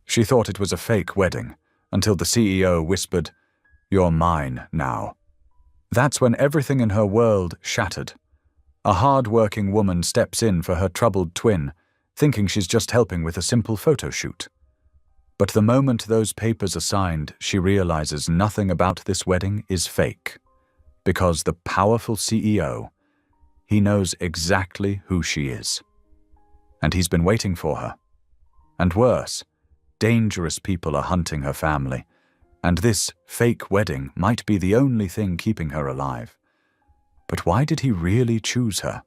She thought it was a fake wedding, until the CEO whispered, "You're mine now." That's when everything in her world shattered. A hard-working woman steps in for her troubled twin, thinking she's just helping with a simple photo shoot. But the moment those papers are signed, she realizes nothing about this wedding is fake. Because the powerful CEO, he knows exactly who she is. And he's been waiting for her. And worse, dangerous people are hunting her family, and this fake wedding might be the only thing keeping her alive. But why did he really choose her?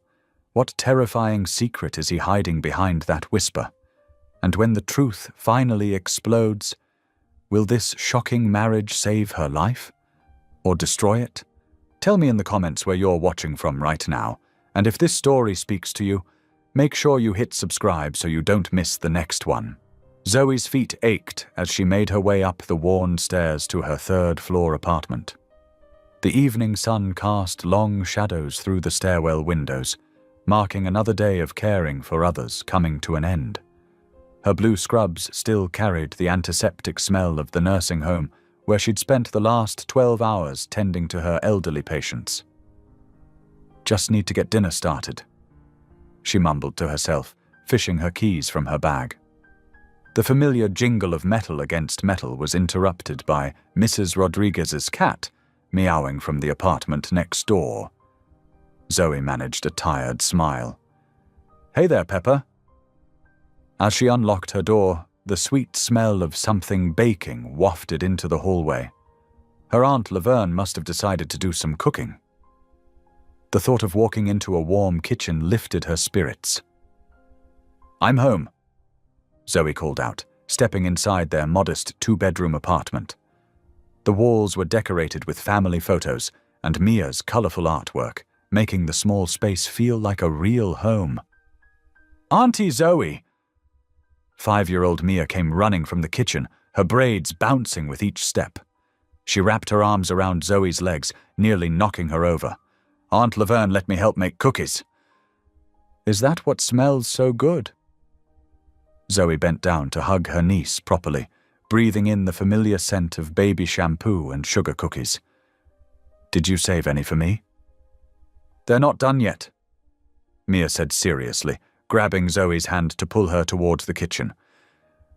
What terrifying secret is he hiding behind that whisper? And when the truth finally explodes, will this shocking marriage save her life? Or destroy it? Tell me in the comments where you're watching from right now, and if this story speaks to you, make sure you hit subscribe so you don't miss the next one. Zoe's feet ached as she made her way up the worn stairs to her third-floor apartment. The evening sun cast long shadows through the stairwell windows, marking another day of caring for others coming to an end. Her blue scrubs still carried the antiseptic smell of the nursing home where she'd spent the last 12 hours tending to her elderly patients. "Just need to get dinner started," she mumbled to herself, fishing her keys from her bag. The familiar jingle of metal against metal was interrupted by Mrs. Rodriguez's cat meowing from the apartment next door. Zoe managed a tired smile. "Hey there, Pepper." As she unlocked her door, the sweet smell of something baking wafted into the hallway. Her Aunt Laverne must have decided to do some cooking. The thought of walking into a warm kitchen lifted her spirits. "I'm home," Zoe called out, stepping inside their modest two-bedroom apartment. The walls were decorated with family photos and Mia's colorful artwork, making the small space feel like a real home. "Auntie Zoe!" 5-year-old Mia came running from the kitchen, her braids bouncing with each step. She wrapped her arms around Zoe's legs, nearly knocking her over. "Aunt Laverne let me help make cookies." "Is that what smells so good?" Zoe bent down to hug her niece properly, breathing in the familiar scent of baby shampoo and sugar cookies. "Did you save any for me?" "They're not done yet," Mia said seriously, grabbing Zoe's hand to pull her towards the kitchen.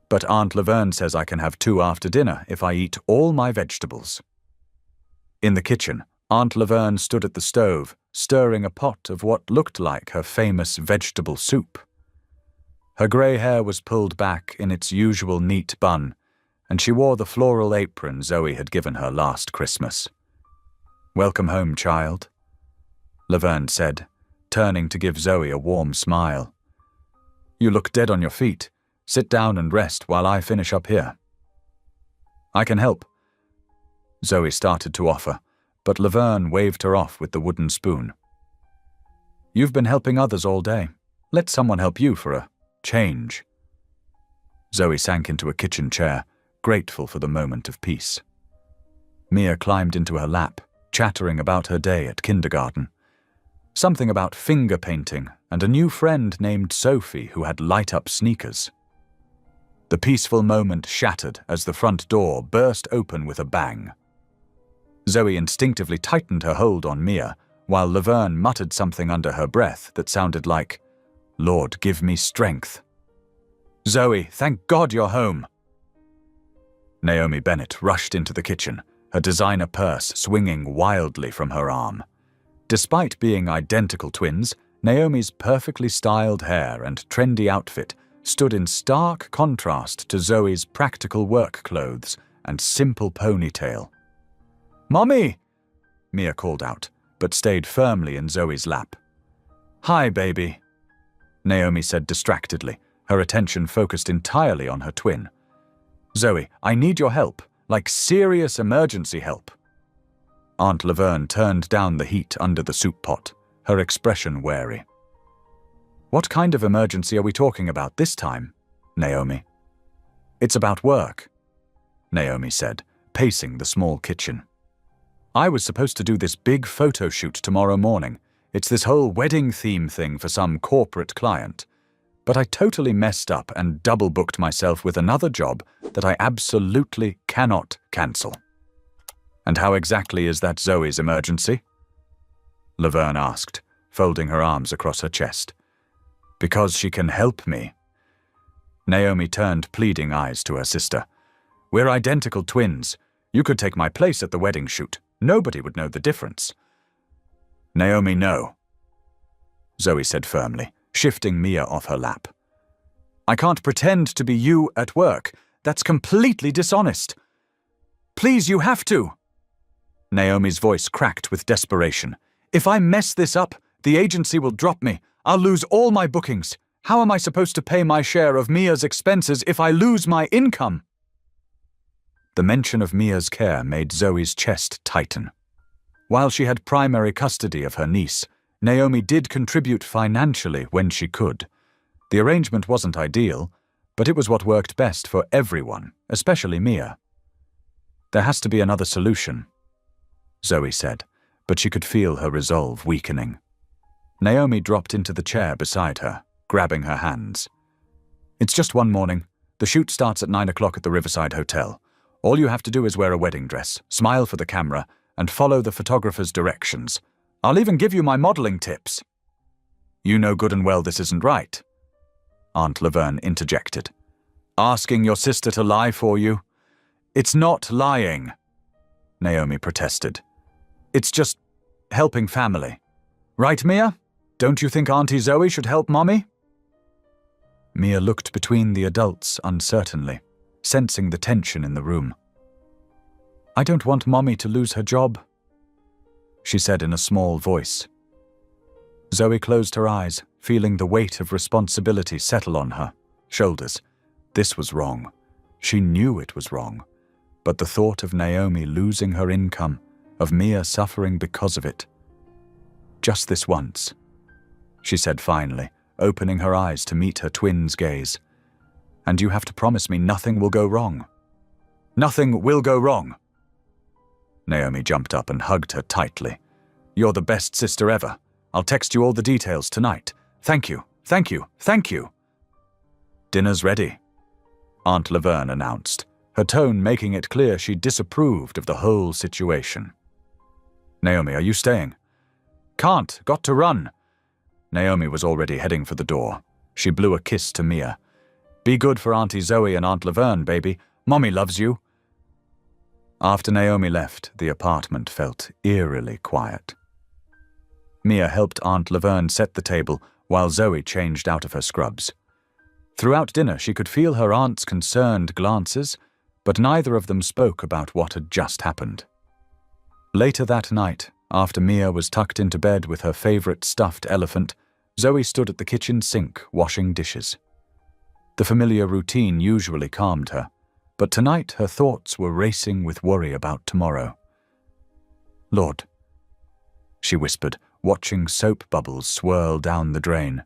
"But Aunt Laverne says I can have 2 after dinner if I eat all my vegetables." In the kitchen, Aunt Laverne stood at the stove, stirring a pot of what looked like her famous vegetable soup. Her grey hair was pulled back in its usual neat bun, and she wore the floral apron Zoe had given her last Christmas. "Welcome home, child," Laverne said, turning to give Zoe a warm smile. "You look dead on your feet. Sit down and rest while I finish up here." "I can help," Zoe started to offer, but Laverne waved her off with the wooden spoon. "You've been helping others all day. Let someone help you for a change." Zoe sank into a kitchen chair, grateful for the moment of peace. Mia climbed into her lap, chattering about her day at kindergarten. Something about finger painting and a new friend named Sophie who had light-up sneakers. The peaceful moment shattered as the front door burst open with a bang. Zoe instinctively tightened her hold on Mia, while Laverne muttered something under her breath that sounded like, "Lord, give me strength." "Zoe, thank God you're home." Naomi Bennett rushed into the kitchen, her designer purse swinging wildly from her arm. Despite being identical twins, Naomi's perfectly styled hair and trendy outfit stood in stark contrast to Zoe's practical work clothes and simple ponytail. "Mommy!" Mia called out, but stayed firmly in Zoe's lap. "Hi, baby," Naomi said distractedly, her attention focused entirely on her twin. "Zoe, I need your help, like serious emergency help." Aunt Laverne turned down the heat under the soup pot, her expression wary. "What kind of emergency are we talking about this time, Naomi?" "It's about work," Naomi said, pacing the small kitchen. "I was supposed to do this big photo shoot tomorrow morning. It's this whole wedding theme thing for some corporate client. but I totally messed up and double-booked myself with another job that I absolutely cannot cancel." "And how exactly is that Zoe's emergency?" Laverne asked, folding her arms across her chest. "Because she can help me." Naomi turned pleading eyes to her sister. "We're identical twins. You could take my place at the wedding shoot. Nobody would know the difference." "Naomi, no," Zoe said firmly, shifting Mia off her lap. "I can't pretend to be you at work. That's completely dishonest. Please, you have to." Naomi's voice cracked with desperation. "If I mess this up, the agency will drop me. I'll lose all my bookings. How am I supposed to pay my share of Mia's expenses if I lose my income?" The mention of Mia's care made Zoe's chest tighten. While she had primary custody of her niece, Naomi did contribute financially when she could. The arrangement wasn't ideal, but it was what worked best for everyone, especially Mia. "There has to be another solution," Zoe said, but she could feel her resolve weakening. Naomi dropped into the chair beside her, grabbing her hands. "It's just one morning. The shoot starts at 9 o'clock at the Riverside Hotel. All you have to do is wear a wedding dress, smile for the camera, and follow the photographer's directions. I'll even give you my modeling tips." "You know good and well this isn't right," Aunt Laverne interjected. "Asking your sister to lie for you?" "It's not lying," Naomi protested. "It's just helping family. Right, Mia? Don't you think Auntie Zoe should help Mommy?" Mia looked between the adults uncertainly, sensing the tension in the room. "I don't want Mommy to lose her job," she said in a small voice. Zoe closed her eyes, feeling the weight of responsibility settle on her shoulders. This was wrong. She knew it was wrong. But the thought of Naomi losing her income, of Mia suffering because of it. "Just this once," she said finally, opening her eyes to meet her twin's gaze. "And you have to promise me nothing will go wrong." "Nothing will go wrong." Naomi jumped up and hugged her tightly. "You're the best sister ever. I'll text you all the details tonight. Thank you, thank you, thank you." "Dinner's ready," Aunt Laverne announced, her tone making it clear she disapproved of the whole situation. "Naomi, are you staying?" "Can't, got to run." Naomi was already heading for the door. She blew a kiss to Mia. "Be good for Auntie Zoe and Aunt Laverne, baby. Mommy loves you." After Naomi left, the apartment felt eerily quiet. Mia helped Aunt Laverne set the table while Zoe changed out of her scrubs. Throughout dinner, she could feel her aunt's concerned glances, but neither of them spoke about what had just happened. Later that night, after Mia was tucked into bed with her favorite stuffed elephant, Zoe stood at the kitchen sink washing dishes. The familiar routine usually calmed her, but tonight her thoughts were racing with worry about tomorrow. "Lord," she whispered, watching soap bubbles swirl down the drain.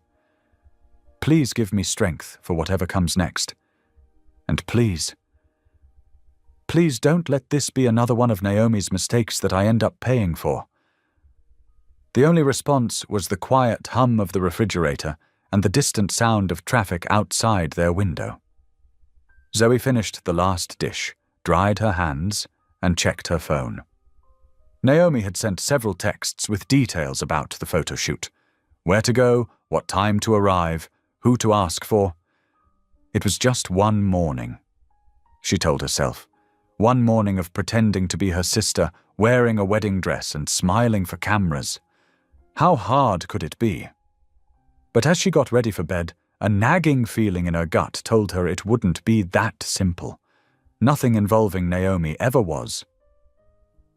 "Please give me strength for whatever comes next. And please don't let this be another one of Naomi's mistakes that I end up paying for." The only response was the quiet hum of the refrigerator and the distant sound of traffic outside their window. Zoe finished the last dish, dried her hands, and checked her phone. Naomi had sent several texts with details about the photo shoot. Where to go, what time to arrive, who to ask for. It was just one morning, she told herself. One morning of pretending to be her sister, wearing a wedding dress and smiling for cameras. How hard could it be? But as she got ready for bed, a nagging feeling in her gut told her it wouldn't be that simple. Nothing involving Naomi ever was.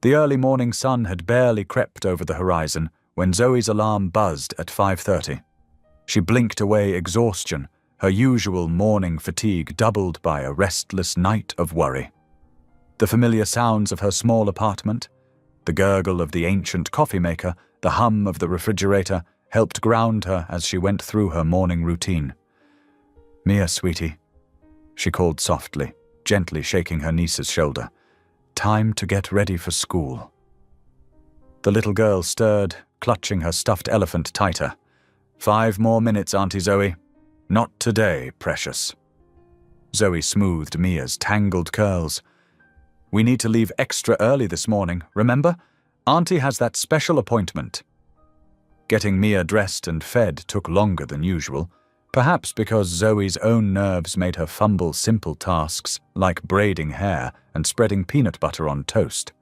The early morning sun had barely crept over the horizon when Zoe's alarm buzzed at 5:30. She blinked away exhaustion, her usual morning fatigue doubled by a restless night of worry. The familiar sounds of her small apartment, the gurgle of the ancient coffee maker, the hum of the refrigerator, helped ground her as she went through her morning routine. "Mia, sweetie," she called softly, gently shaking her niece's shoulder. "Time to get ready for school." The little girl stirred, clutching her stuffed elephant tighter. 5 more minutes, Auntie Zoe. Not today, precious. Zoe smoothed Mia's tangled curls. We need to leave extra early this morning, remember? Auntie has that special appointment. Getting Mia dressed and fed took longer than usual, perhaps because Zoe's own nerves made her fumble simple tasks like braiding hair and spreading peanut butter on toast.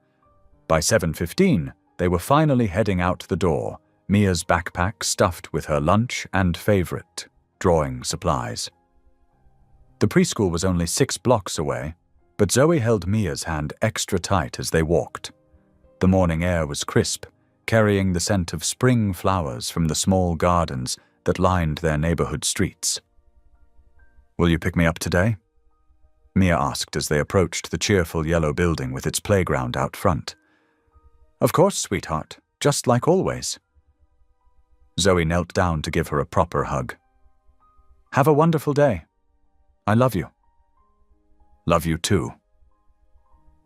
By 7:15, they were finally heading out the door, Mia's backpack stuffed with her lunch and favorite, drawing supplies. The preschool was only 6 blocks away, but Zoe held Mia's hand extra tight as they walked. The morning air was crisp, carrying the scent of spring flowers from the small gardens that lined their neighborhood streets. Will you pick me up today? Mia asked as they approached the cheerful yellow building with its playground out front. Of course, sweetheart, just like always. Zoe knelt down to give her a proper hug. Have a wonderful day. I love you. Love you too.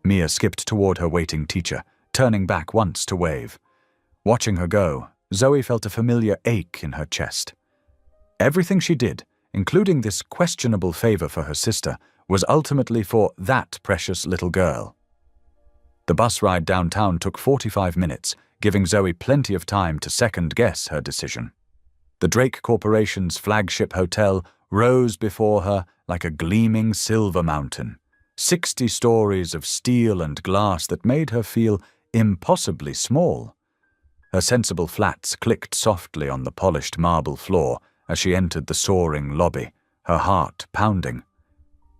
Mia skipped toward her waiting teacher, turning back once to wave. Watching her go, Zoe felt a familiar ache in her chest. Everything she did, including this questionable favor for her sister, was ultimately for that precious little girl. The bus ride downtown took 45 minutes, giving Zoe plenty of time to second-guess her decision. The Drake Corporation's flagship hotel rose before her like a gleaming silver mountain, 60 stories of steel and glass that made her feel impossibly small. Her sensible flats clicked softly on the polished marble floor as she entered the soaring lobby, her heart pounding.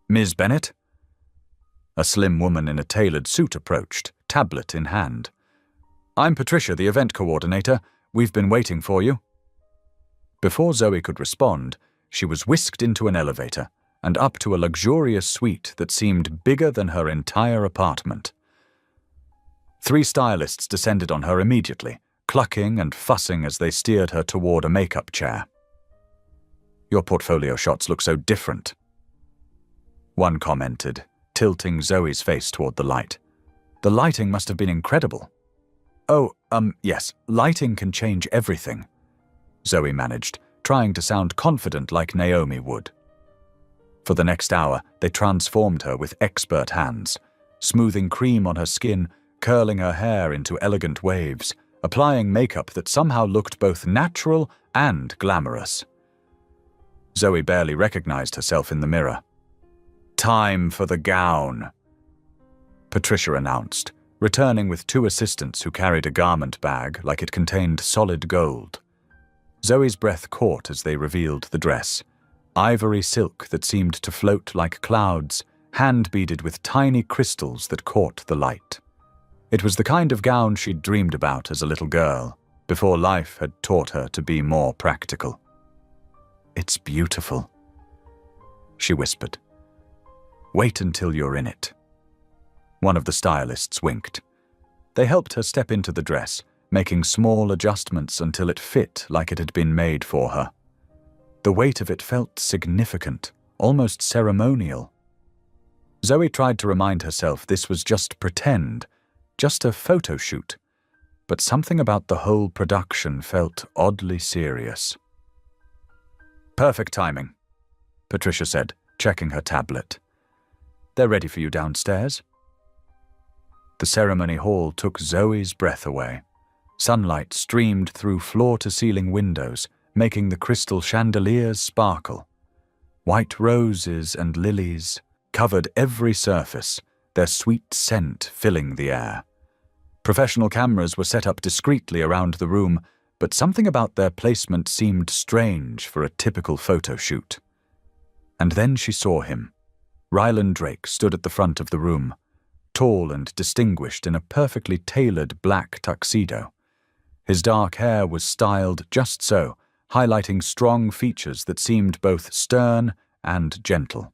Ms. Bennett? A slim woman in a tailored suit approached, tablet in hand. I'm Patricia, the event coordinator. We've been waiting for you. Before Zoe could respond, she was whisked into an elevator and up to a luxurious suite that seemed bigger than her entire apartment. 3 stylists descended on her immediately, clucking and fussing as they steered her toward a makeup chair. Your portfolio shots look so different, one commented, tilting Zoe's face toward the light. The lighting must have been incredible. Oh, yes, lighting can change everything, Zoe managed, trying to sound confident like Naomi would. For the next hour, they transformed her with expert hands, smoothing cream on her skin, curling her hair into elegant waves, applying makeup that somehow looked both natural and glamorous. Zoe barely recognized herself in the mirror. Time for the gown, Patricia announced, returning with 2 assistants who carried a garment bag like it contained solid gold. Zoe's breath caught as they revealed the dress, ivory silk that seemed to float like clouds, hand-beaded with tiny crystals that caught the light. It was the kind of gown she'd dreamed about as a little girl, before life had taught her to be more practical. It's beautiful, she whispered. Wait until you're in it. One of the stylists winked. They helped her step into the dress, making small adjustments until it fit like it had been made for her. The weight of it felt significant, almost ceremonial. Zoe tried to remind herself this was just pretend, just a photo shoot, but something about the whole production felt oddly serious. Perfect timing, Patricia said, checking her tablet. They're ready for you downstairs. The ceremony hall took Zoe's breath away. Sunlight streamed through floor-to-ceiling windows, making the crystal chandeliers sparkle. White roses and lilies covered every surface, their sweet scent filling the air. Professional cameras were set up discreetly around the room, but something about their placement seemed strange for a typical photo shoot. And then she saw him. Ryland Drake stood at the front of the room, tall and distinguished in a perfectly tailored black tuxedo. His dark hair was styled just so, highlighting strong features that seemed both stern and gentle.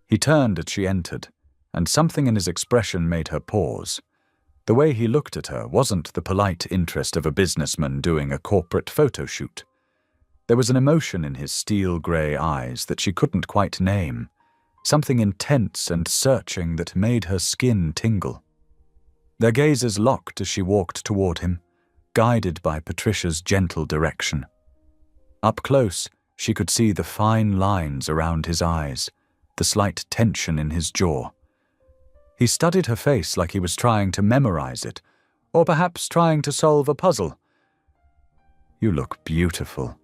He turned as she entered, and something in his expression made her pause. The way he looked at her wasn't the polite interest of a businessman doing a corporate photo shoot. There was an emotion in his steel-grey eyes that she couldn't quite name, something intense and searching that made her skin tingle. Their gazes locked as she walked toward him, guided by Patricia's gentle direction. Up close, she could see the fine lines around his eyes, the slight tension in his jaw. He studied her face like he was trying to memorize it, or perhaps trying to solve a puzzle. "You look beautiful,"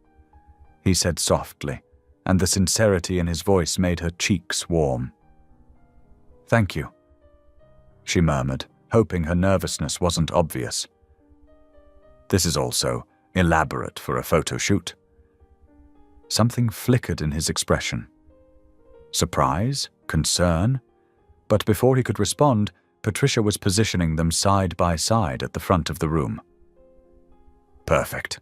he said softly, and the sincerity in his voice made her cheeks warm. "Thank you," she murmured, hoping her nervousness wasn't obvious. "This is also elaborate for a photo shoot." Something flickered in his expression. Surprise? Concern? But before he could respond, Patricia was positioning them side by side at the front of the room. "Perfect,"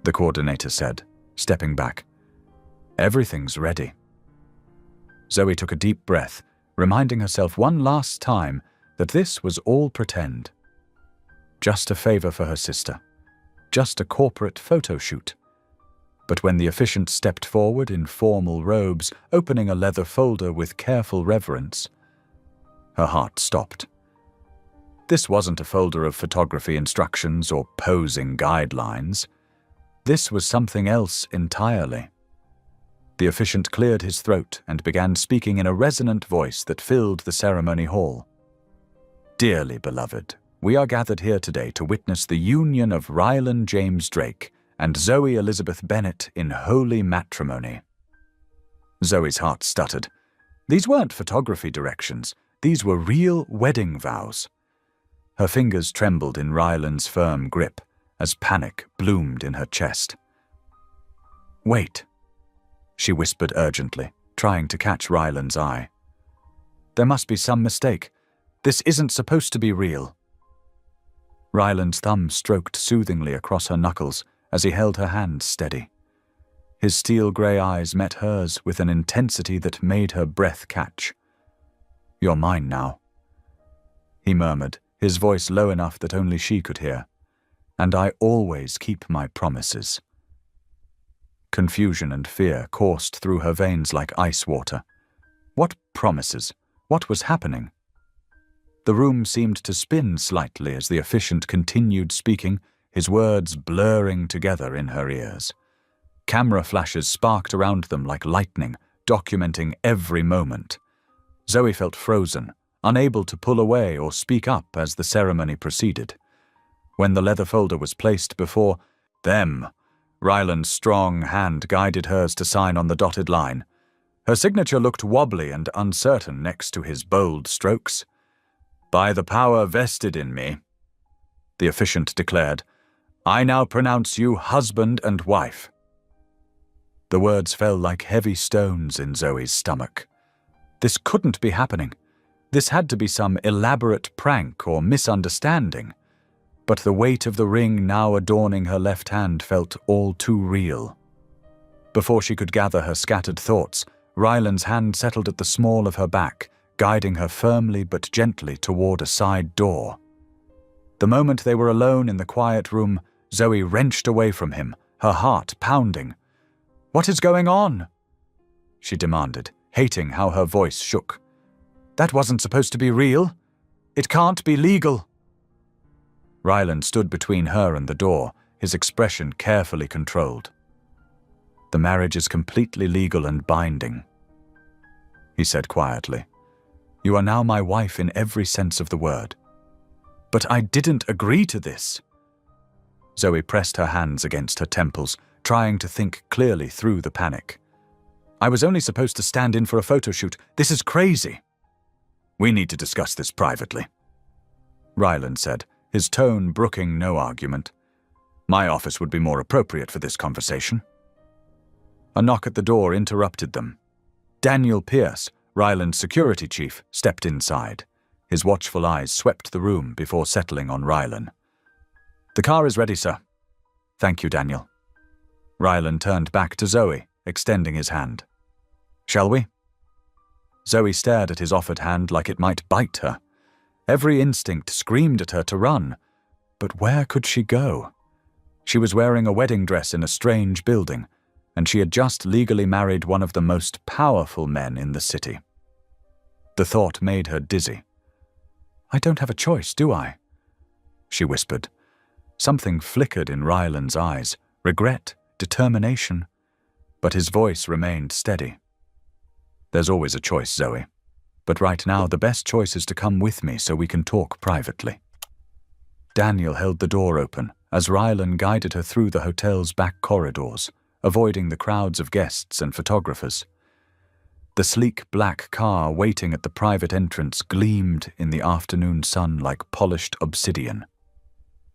the coordinator said, stepping back. "Everything's ready." Zoe took a deep breath, reminding herself one last time that this was all pretend. Just a favor for her sister. Just a corporate photo shoot. But when the officiant stepped forward in formal robes, opening a leather folder with careful reverence, her heart stopped. This wasn't a folder of photography instructions or posing guidelines. This was something else entirely. The officiant cleared his throat and began speaking in a resonant voice that filled the ceremony hall. "Dearly beloved, we are gathered here today to witness the union of Rylan James Drake and Zoe Elizabeth Bennet in holy matrimony." Zoe's heart stuttered. These weren't photography directions. These were real wedding vows. Her fingers trembled in Rylan's firm grip as panic bloomed in her chest. "Wait," she whispered urgently, trying to catch Rylan's eye. "There must be some mistake. This isn't supposed to be real." Rylan's thumb stroked soothingly across her knuckles as he held her hand steady. His steel-grey eyes met hers with an intensity that made her breath catch. "You're mine now," he murmured, his voice low enough that only she could hear. "And I always keep my promises." Confusion and fear coursed through her veins like ice water. What promises? What was happening? The room seemed to spin slightly as the officiant continued speaking, his words blurring together in her ears. Camera flashes sparked around them like lightning, documenting every moment. Zoe felt frozen, unable to pull away or speak up as the ceremony proceeded. When the leather folder was placed before them, Rylan's strong hand guided hers to sign on the dotted line. Her signature looked wobbly and uncertain next to his bold strokes. "By the power vested in me," the officiant declared, "I now pronounce you husband and wife." The words fell like heavy stones in Zoe's stomach. This couldn't be happening. This had to be some elaborate prank or misunderstanding. But the weight of the ring now adorning her left hand felt all too real. Before she could gather her scattered thoughts, Rylan's hand settled at the small of her back, guiding her firmly but gently toward a side door. The moment they were alone in the quiet room, Zoe wrenched away from him, her heart pounding. "What is going on?" she demanded, hating how her voice shook. "That wasn't supposed to be real. It can't be legal." Rylan stood between her and the door, his expression carefully controlled. "The marriage is completely legal and binding," he said quietly. "You are now my wife in every sense of the word." "But I didn't agree to this." Zoe pressed her hands against her temples, trying to think clearly through the panic. "I was only supposed to stand in for a photo shoot. This is crazy." "We need to discuss this privately," Rylan said, his tone brooking no argument. "My office would be more appropriate for this conversation." A knock at the door interrupted them. Daniel Pierce, Rylan's security chief, stepped inside. His watchful eyes swept the room before settling on Rylan. "The car is ready, sir." "Thank you, Daniel." Rylan turned back to Zoe, extending his hand. "Shall we?" Zoe stared at his offered hand like it might bite her. Every instinct screamed at her to run. But where could she go? She was wearing a wedding dress in a strange building, and she had just legally married one of the most powerful men in the city. The thought made her dizzy. "I don't have a choice, do I?" she whispered. Something flickered in Rylan's eyes. Regret, determination. but his voice remained steady. "There's always a choice, Zoe. But right now, the best choice is to come with me so we can talk privately." Daniel held the door open as Rylan guided her through the hotel's back corridors, avoiding the crowds of guests and photographers. The sleek black car waiting at the private entrance gleamed in the afternoon sun like polished obsidian.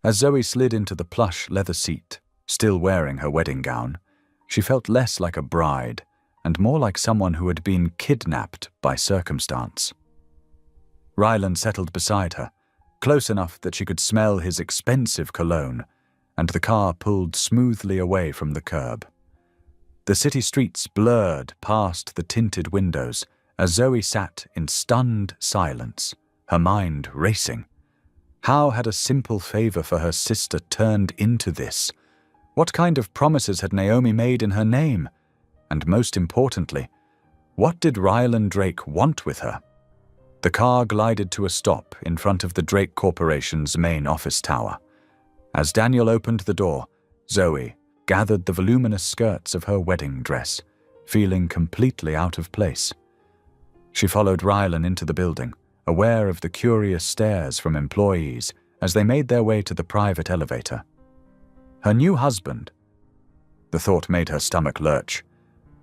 As Zoe slid into the plush leather seat, still wearing her wedding gown, she felt less like a bride and more like someone who had been kidnapped by circumstance. Rylan settled beside her, close enough that she could smell his expensive cologne, and the car pulled smoothly away from the curb. The city streets blurred past the tinted windows as Zoe sat in stunned silence, her mind racing. How had a simple favor for her sister turned into this? What kind of promises had Naomi made in her name? And most importantly, what did Rylan Drake want with her? The car glided to a stop in front of the Drake Corporation's main office tower. As Daniel opened the door, Zoe gathered the voluminous skirts of her wedding dress, feeling completely out of place. She followed Rylan into the building, aware of the curious stares from employees as they made their way to the private elevator. Her new husband, the thought made her stomach lurch,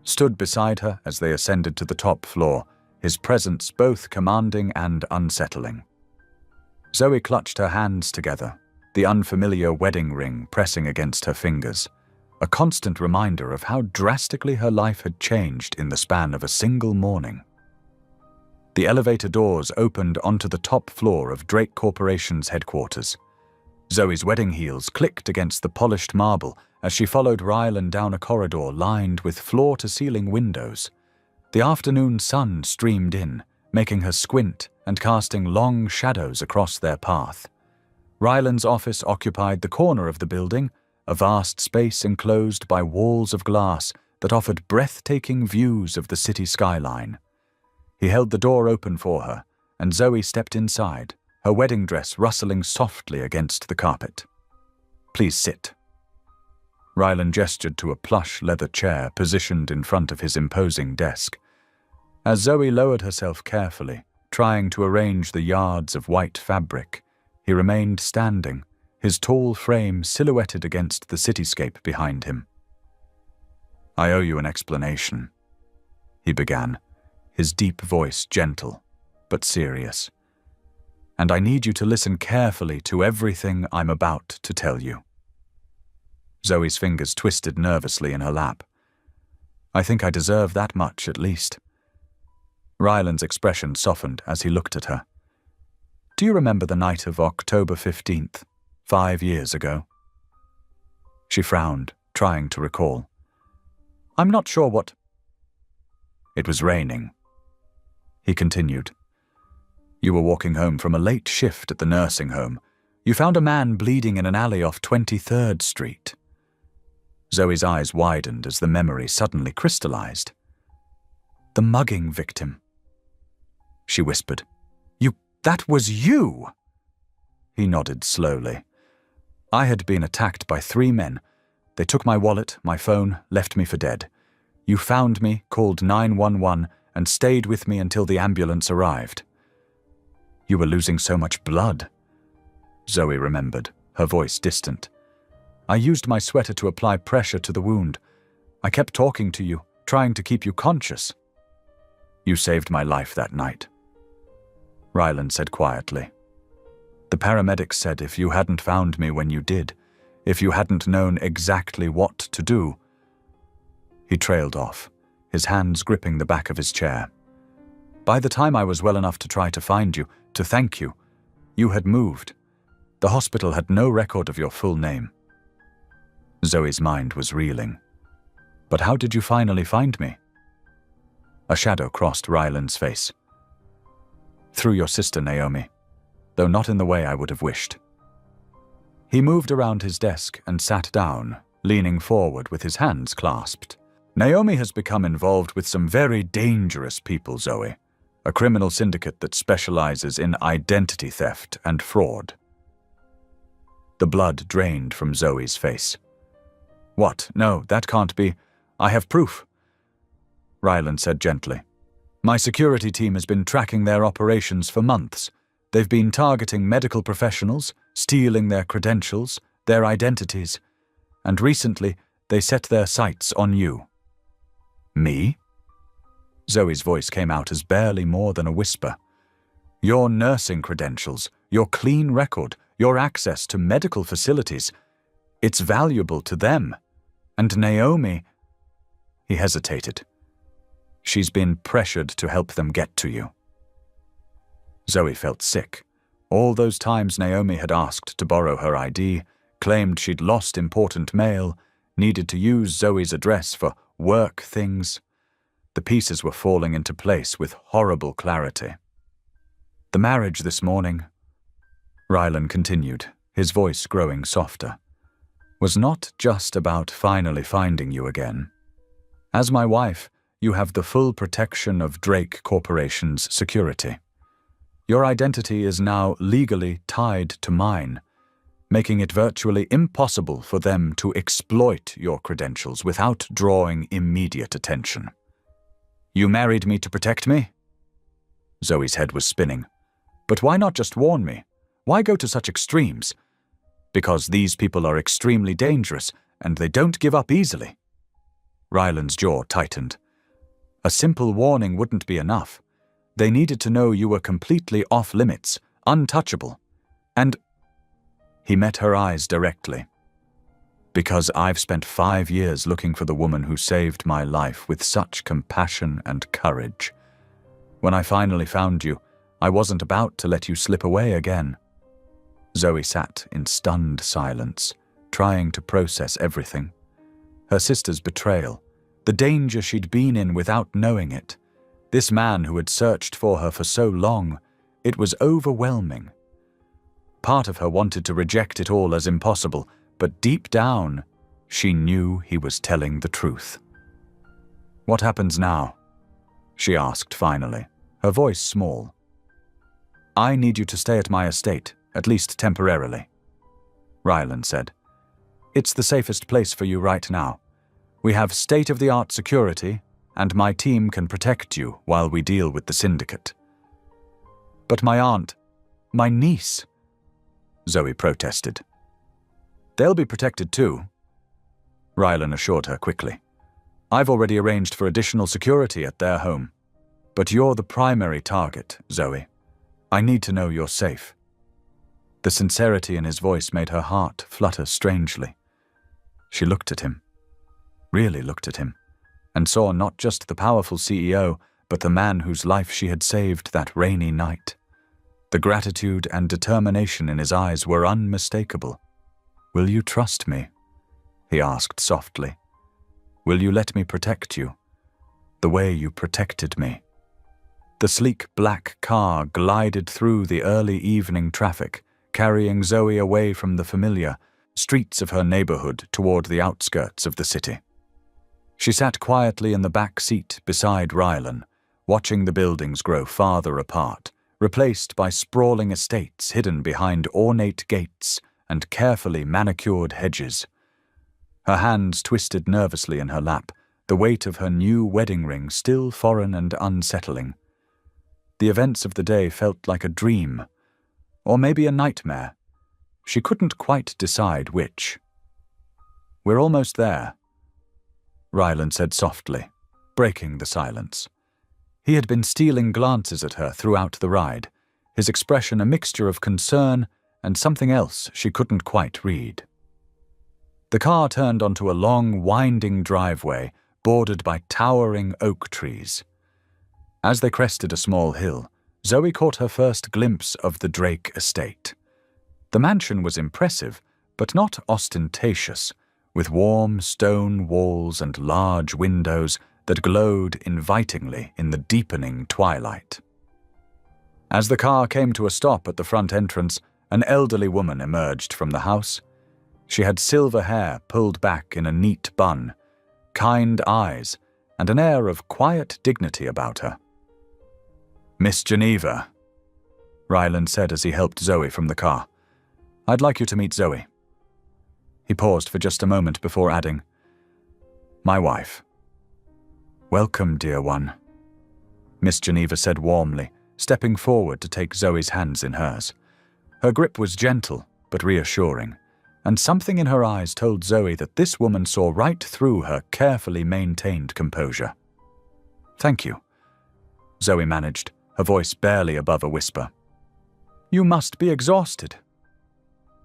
stood beside her as they ascended to the top floor, his presence both commanding and unsettling. Zoe clutched her hands together, the unfamiliar wedding ring pressing against her fingers, a constant reminder of how drastically her life had changed in the span of a single morning. The elevator doors opened onto the top floor of Drake Corporation's headquarters. Zoe's wedding heels clicked against the polished marble as she followed Rylan down a corridor lined with floor-to-ceiling windows. The afternoon sun streamed in, making her squint and casting long shadows across their path. Rylan's office occupied the corner of the building, a vast space enclosed by walls of glass that offered breathtaking views of the city skyline. He held the door open for her, and Zoe stepped inside, her wedding dress rustling softly against the carpet. "Please sit." Rylan gestured to a plush leather chair positioned in front of his imposing desk. As Zoe lowered herself carefully, trying to arrange the yards of white fabric, he remained standing, his tall frame silhouetted against the cityscape behind him. "I owe you an explanation," he began, his deep voice gentle but serious. "And I need you to listen carefully to everything I'm about to tell you." Zoe's fingers twisted nervously in her lap. "I think I deserve that much, at least." Rylan's expression softened as he looked at her. "Do you remember the night of October 15th, 5 years ago?" She frowned, trying to recall. "I'm not sure what—" "It was raining," he continued. "You were walking home from a late shift at the nursing home. You found a man bleeding in an alley off 23rd Street. Zoe's eyes widened as the memory suddenly crystallized. "The mugging victim," she whispered. That was you!" He nodded slowly. "I had been attacked by 3 men. They took my wallet, my phone, left me for dead. You found me, called 911, and stayed with me until the ambulance arrived." "You were losing so much blood," Zoe remembered, her voice distant. "I used my sweater to apply pressure to the wound. I kept talking to you, trying to keep you conscious." "You saved my life that night," Rylan said quietly. "The paramedics said if you hadn't found me when you did, if you hadn't known exactly what to do—" He trailed off, his hands gripping the back of his chair. "By the time I was well enough to try to find you, to thank you, you had moved. The hospital had no record of your full name." Zoe's mind was reeling. "But how did you finally find me?" A shadow crossed Rylan's face. "Through your sister, Naomi, though not in the way I would have wished." He moved around his desk and sat down, leaning forward with his hands clasped. "Naomi has become involved with some very dangerous people, Zoe, a criminal syndicate that specializes in identity theft and fraud." The blood drained from Zoe's face. "What? No, that can't be. I have proof, Ryland said gently. My security team has been tracking their operations for months. They've been targeting medical professionals, stealing their credentials, their identities, and recently they set their sights on you. Me? Zoe's voice came out as barely more than a whisper. Your nursing credentials, your clean record, your access to medical facilities, it's valuable to them. And Naomi... He hesitated. She's been pressured to help them get to you. Zoe felt sick. All those times Naomi had asked to borrow her ID, claimed she'd lost important mail, needed to use Zoe's address for work things. The pieces were falling into place with horrible clarity. The marriage this morning, Ryland continued, his voice growing softer, was not just about finally finding you again. As my wife, you have the full protection of Drake Corporation's security. Your identity is now legally tied to mine, making it virtually impossible for them to exploit your credentials without drawing immediate attention. You married me to protect me? Zoe's head was spinning. But why not just warn me? Why go to such extremes? Because these people are extremely dangerous, and they don't give up easily. Ryland's jaw tightened. A simple warning wouldn't be enough. They needed to know you were completely off-limits, untouchable. And he met her eyes directly. Because I've spent 5 years looking for the woman who saved my life with such compassion and courage. When I finally found you, I wasn't about to let you slip away again. Zoe sat in stunned silence, trying to process everything. Her sister's betrayal, the danger she'd been in without knowing it. This man who had searched for her for so long, it was overwhelming. Part of her wanted to reject it all as impossible, but deep down, she knew he was telling the truth. What happens now? She asked finally, her voice small. I need you to stay at my estate, at least temporarily, Ryland said. It's the safest place for you right now. We have state-of-the-art security, and my team can protect you while we deal with the syndicate. But my aunt, my niece, Zoe protested. They'll be protected too, Ryland assured her quickly. I've already arranged for additional security at their home. But you're the primary target, Zoe. I need to know you're safe. The sincerity in his voice made her heart flutter strangely. She looked at him, really looked at him, and saw not just the powerful CEO, but the man whose life she had saved that rainy night. The gratitude and determination in his eyes were unmistakable. Will you trust me? He asked softly. Will you let me protect you, the way you protected me? The sleek black car glided through the early evening traffic, carrying Zoe away from the familiar streets of her neighborhood toward the outskirts of the city. She sat quietly in the back seat beside Ryland, watching the buildings grow farther apart, replaced by sprawling estates hidden behind ornate gates and carefully manicured hedges. Her hands twisted nervously in her lap, the weight of her new wedding ring still foreign and unsettling. The events of the day felt like a dream, or maybe a nightmare. She couldn't quite decide which. We're almost there, Ryland said softly, breaking the silence. He had been stealing glances at her throughout the ride, his expression a mixture of concern and something else she couldn't quite read. The car turned onto a long, winding driveway bordered by towering oak trees. As they crested a small hill, Zoe caught her first glimpse of the Drake estate. The mansion was impressive, but not ostentatious, with warm stone walls and large windows that glowed invitingly in the deepening twilight. As the car came to a stop at the front entrance, an elderly woman emerged from the house. She had silver hair pulled back in a neat bun, kind eyes, and an air of quiet dignity about her. Miss Geneva, Ryland said as he helped Zoe from the car. I'd like you to meet Zoe. He paused for just a moment before adding, my wife. "Welcome, dear one," Miss Geneva said warmly, stepping forward to take Zoe's hands in hers. Her grip was gentle but reassuring, and something in her eyes told Zoe that this woman saw right through her carefully maintained composure. "Thank you," Zoe managed, her voice barely above a whisper. "You must be exhausted,"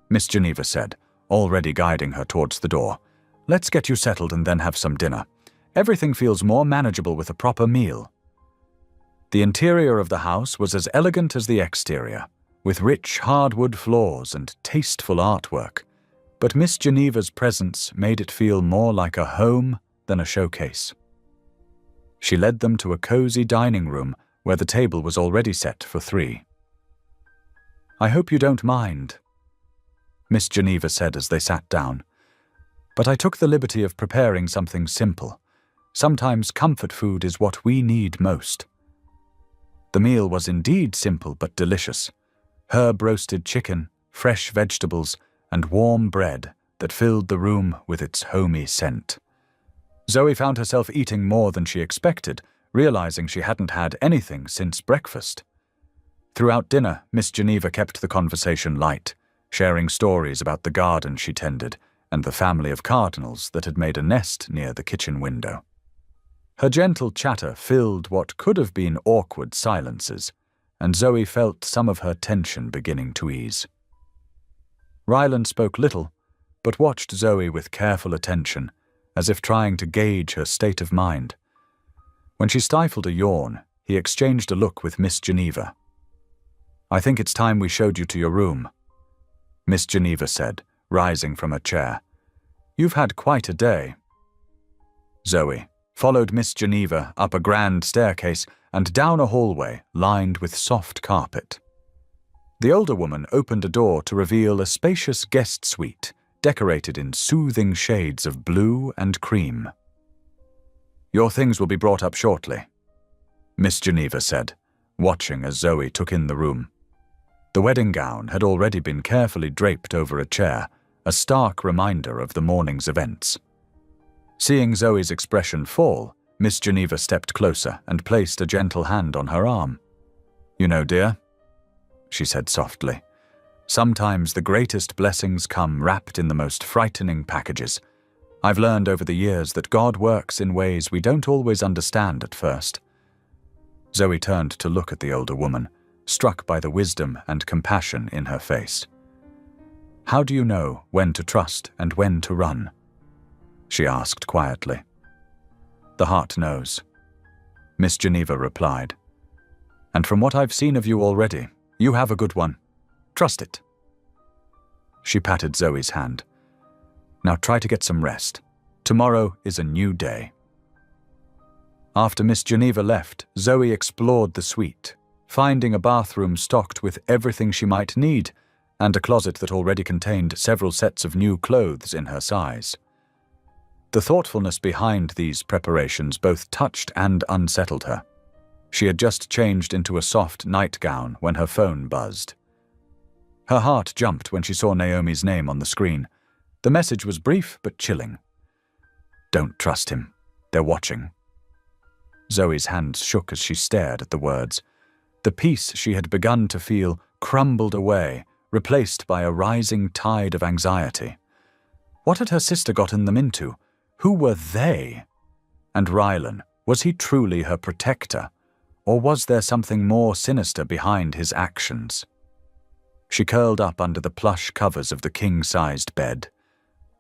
Miss Geneva said, already guiding her towards the door. "Let's get you settled and then have some dinner. Everything feels more manageable with a proper meal." The interior of the house was as elegant as the exterior, with rich hardwood floors and tasteful artwork, but Miss Geneva's presence made it feel more like a home than a showcase. She led them to a cozy dining room where the table was already set for 3. "I hope you don't mind," Miss Geneva said as they sat down, "but I took the liberty of preparing something simple. Sometimes comfort food is what we need most." The meal was indeed simple but delicious. Herb-roasted chicken, fresh vegetables, and warm bread that filled the room with its homey scent. Zoe found herself eating more than she expected, realizing she hadn't had anything since breakfast. Throughout dinner, Miss Geneva kept the conversation light, sharing stories about the garden she tended and the family of cardinals that had made a nest near the kitchen window. Her gentle chatter filled what could have been awkward silences, and Zoe felt some of her tension beginning to ease. Ryland spoke little, but watched Zoe with careful attention, as if trying to gauge her state of mind. When she stifled a yawn, he exchanged a look with Miss Geneva. "I think it's time we showed you to your room," Miss Geneva said, rising from her chair. "You've had quite a day." Zoe followed Miss Geneva up a grand staircase and down a hallway lined with soft carpet. The older woman opened a door to reveal a spacious guest suite decorated in soothing shades of blue and cream. "Your things will be brought up shortly," Miss Geneva said, watching as Zoe took in the room. The wedding gown had already been carefully draped over a chair, a stark reminder of the morning's events. Seeing Zoe's expression fall, Miss Geneva stepped closer and placed a gentle hand on her arm. "You know, dear," she said softly, "sometimes the greatest blessings come wrapped in the most frightening packages. I've learned over the years that God works in ways we don't always understand at first." Zoe turned to look at the older woman, struck by the wisdom and compassion in her face. "How do you know when to trust and when to run?" she asked quietly. "The heart knows," Miss Geneva replied. "And from what I've seen of you already, you have a good one. Trust it." She patted Zoe's hand. "Now try to get some rest. Tomorrow is a new day." After Miss Geneva left, Zoe explored the suite, finding a bathroom stocked with everything she might need, and a closet that already contained several sets of new clothes in her size. The thoughtfulness behind these preparations both touched and unsettled her. She had just changed into a soft nightgown when her phone buzzed. Her heart jumped when she saw Naomi's name on the screen. The message was brief but chilling. "Don't trust him. They're watching." Zoe's hands shook as she stared at the words. The peace she had begun to feel crumbled away, replaced by a rising tide of anxiety. What had her sister gotten them into? Who were they? And Rylan, was he truly her protector, or was there something more sinister behind his actions? She curled up under the plush covers of the king-sized bed,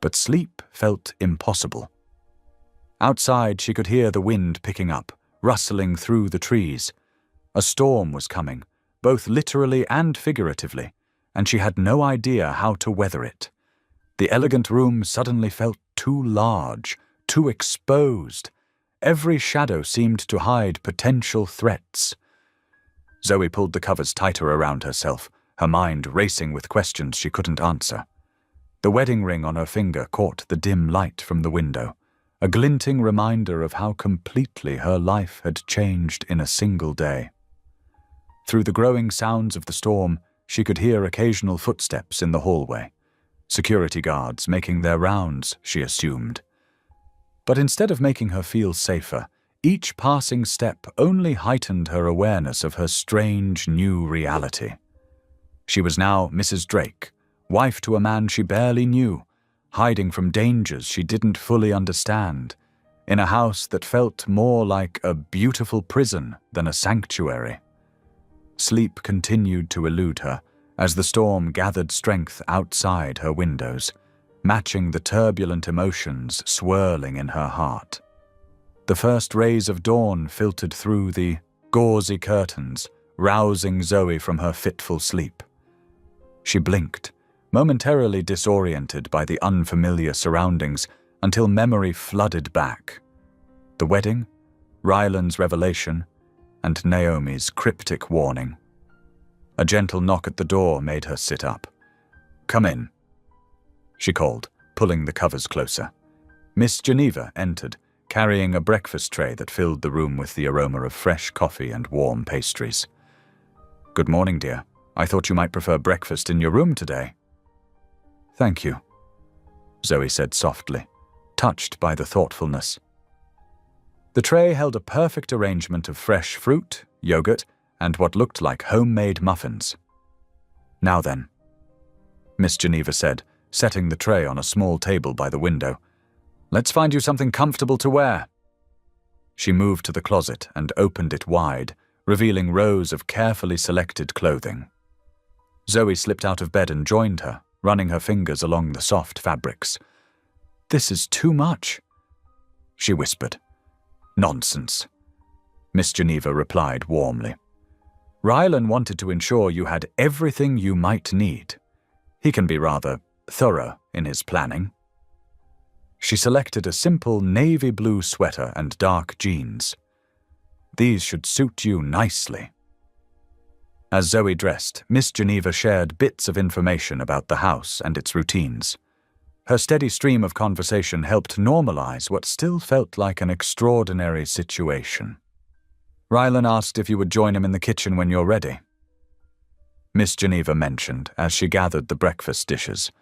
but sleep felt impossible. Outside, she could hear the wind picking up, rustling through the trees. A storm was coming, both literally and figuratively, and she had no idea how to weather it. The elegant room suddenly felt too large, too exposed. Every shadow seemed to hide potential threats. Zoe pulled the covers tighter around herself, her mind racing with questions she couldn't answer. The wedding ring on her finger caught the dim light from the window, a glinting reminder of how completely her life had changed in a single day. Through the growing sounds of the storm, she could hear occasional footsteps in the hallway. Security guards making their rounds, she assumed. But instead of making her feel safer, each passing step only heightened her awareness of her strange new reality. She was now Mrs. Drake, wife to a man she barely knew, hiding from dangers she didn't fully understand, in a house that felt more like a beautiful prison than a sanctuary. Sleep continued to elude her as the storm gathered strength outside her windows, matching the turbulent emotions swirling in her heart. The first rays of dawn filtered through the gauzy curtains, rousing Zoe from her fitful sleep. She blinked, momentarily disoriented by the unfamiliar surroundings, until memory flooded back. The wedding, Ryland's revelation, and Naomi's cryptic warning. A gentle knock at the door made her sit up. "Come in," she called, pulling the covers closer. Miss Geneva entered, carrying a breakfast tray that filled the room with the aroma of fresh coffee and warm pastries. "Good morning, dear. I thought you might prefer breakfast in your room today." "Thank you," Zoe said softly, touched by the thoughtfulness. The tray held a perfect arrangement of fresh fruit, yogurt, and what looked like homemade muffins. "Now then," Miss Geneva said, setting the tray on a small table by the window. "Let's find you something comfortable to wear." She moved to the closet and opened it wide, revealing rows of carefully selected clothing. Zoe slipped out of bed and joined her, running her fingers along the soft fabrics. "This is too much," she whispered. "Nonsense," Miss Geneva replied warmly. "Rylan wanted to ensure you had everything you might need. He can be rather thorough in his planning." She selected a simple navy blue sweater and dark jeans. "These should suit you nicely." As Zoe dressed, Miss Geneva shared bits of information about the house and its routines. Her steady stream of conversation helped normalize what still felt like an extraordinary situation. "Rylan asked if you would join him in the kitchen when you're ready," Miss Geneva mentioned as she gathered the breakfast dishes.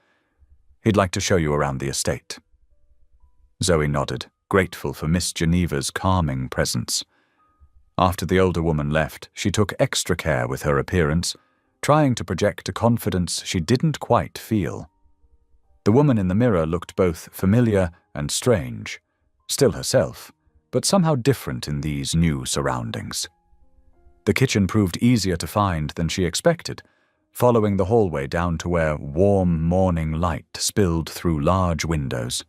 "He'd like to show you around the estate." Zoe nodded, grateful for Miss Geneva's calming presence. After the older woman left, she took extra care with her appearance, trying to project a confidence she didn't quite feel. The woman in the mirror looked both familiar and strange, still herself, but somehow different in these new surroundings. The kitchen proved easier to find than she expected, following the hallway down to where warm morning light spilled through large windows.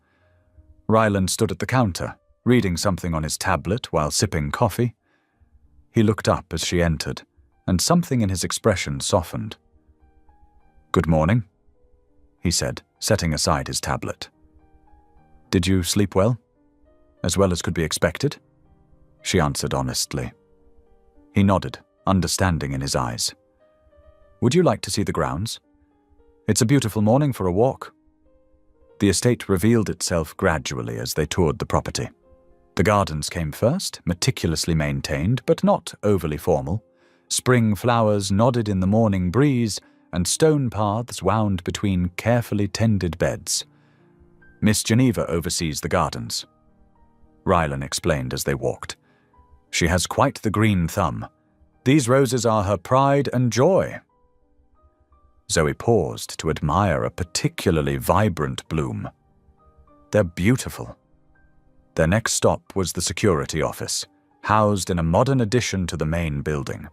Ryland stood at the counter, reading something on his tablet while sipping coffee. He looked up as she entered, and something in his expression softened. "Good morning," he said, setting aside his tablet. "Did you sleep well? As well as could be expected?" she answered honestly. He nodded, understanding in his eyes. "Would you like to see the grounds? It's a beautiful morning for a walk." The estate revealed itself gradually as they toured the property. The gardens came first, meticulously maintained but not overly formal. Spring flowers nodded in the morning breeze, and stone paths wound between carefully tended beds. "Miss Geneva oversees the gardens," Rylan explained as they walked. "She has quite the green thumb. These roses are her pride and joy." Zoe paused to admire a particularly vibrant bloom. "They're beautiful." Their next stop was the security office, housed in a modern addition to the main building.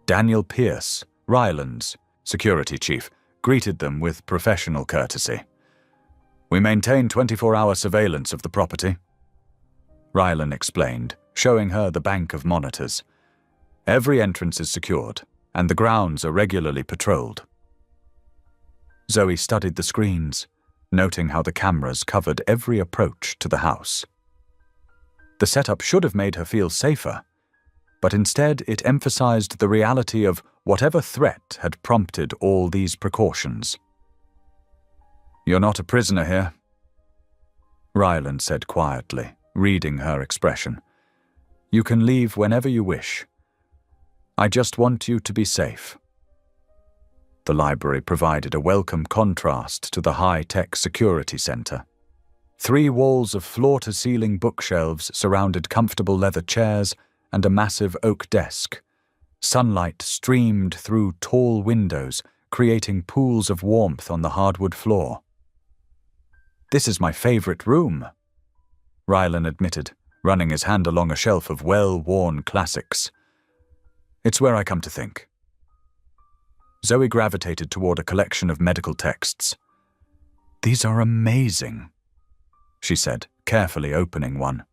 Daniel Pierce, Ryland's security chief, greeted them with professional courtesy. "We maintain 24-hour surveillance of the property," Ryland explained, showing her the bank of monitors. "Every entrance is secured, and the grounds are regularly patrolled." Zoe studied the screens, noting how the cameras covered every approach to the house. The setup should have made her feel safer, but instead it emphasized the reality of whatever threat had prompted all these precautions. "You're not a prisoner here," Ryland said quietly, reading her expression. "You can leave whenever you wish. I just want you to be safe." The library provided a welcome contrast to the high-tech security center. 3 walls of floor-to-ceiling bookshelves surrounded comfortable leather chairs and a massive oak desk. Sunlight streamed through tall windows, creating pools of warmth on the hardwood floor. "This is my favorite room," Rylan admitted, running his hand along a shelf of well-worn classics. "It's where I come to think." Zoe gravitated toward a collection of medical texts. "These are amazing," she said, carefully opening one.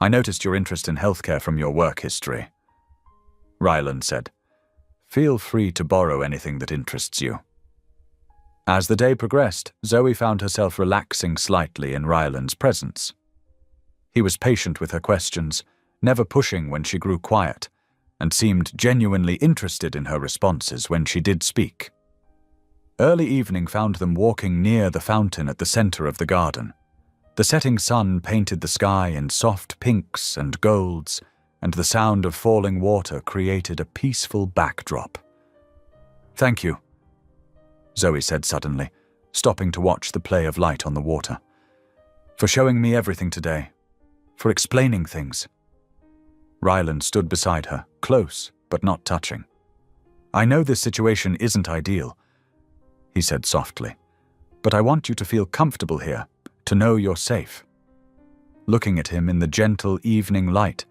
"I noticed your interest in healthcare from your work history," Rylan said. "Feel free to borrow anything that interests you." As the day progressed, Zoe found herself relaxing slightly in Rylan's presence. He was patient with her questions, never pushing when she grew quiet, and seemed genuinely interested in her responses when she did speak. Early evening found them walking near the fountain at the center of the garden. The setting sun painted the sky in soft pinks and golds, and the sound of falling water created a peaceful backdrop. "Thank you," Zoe said suddenly, stopping to watch the play of light on the water. "For showing me everything today. For explaining things." Rylan stood beside her, close but not touching. "I know this situation isn't ideal," he said softly, "but I want you to feel comfortable here, to know you're safe." Looking at him in the gentle evening light,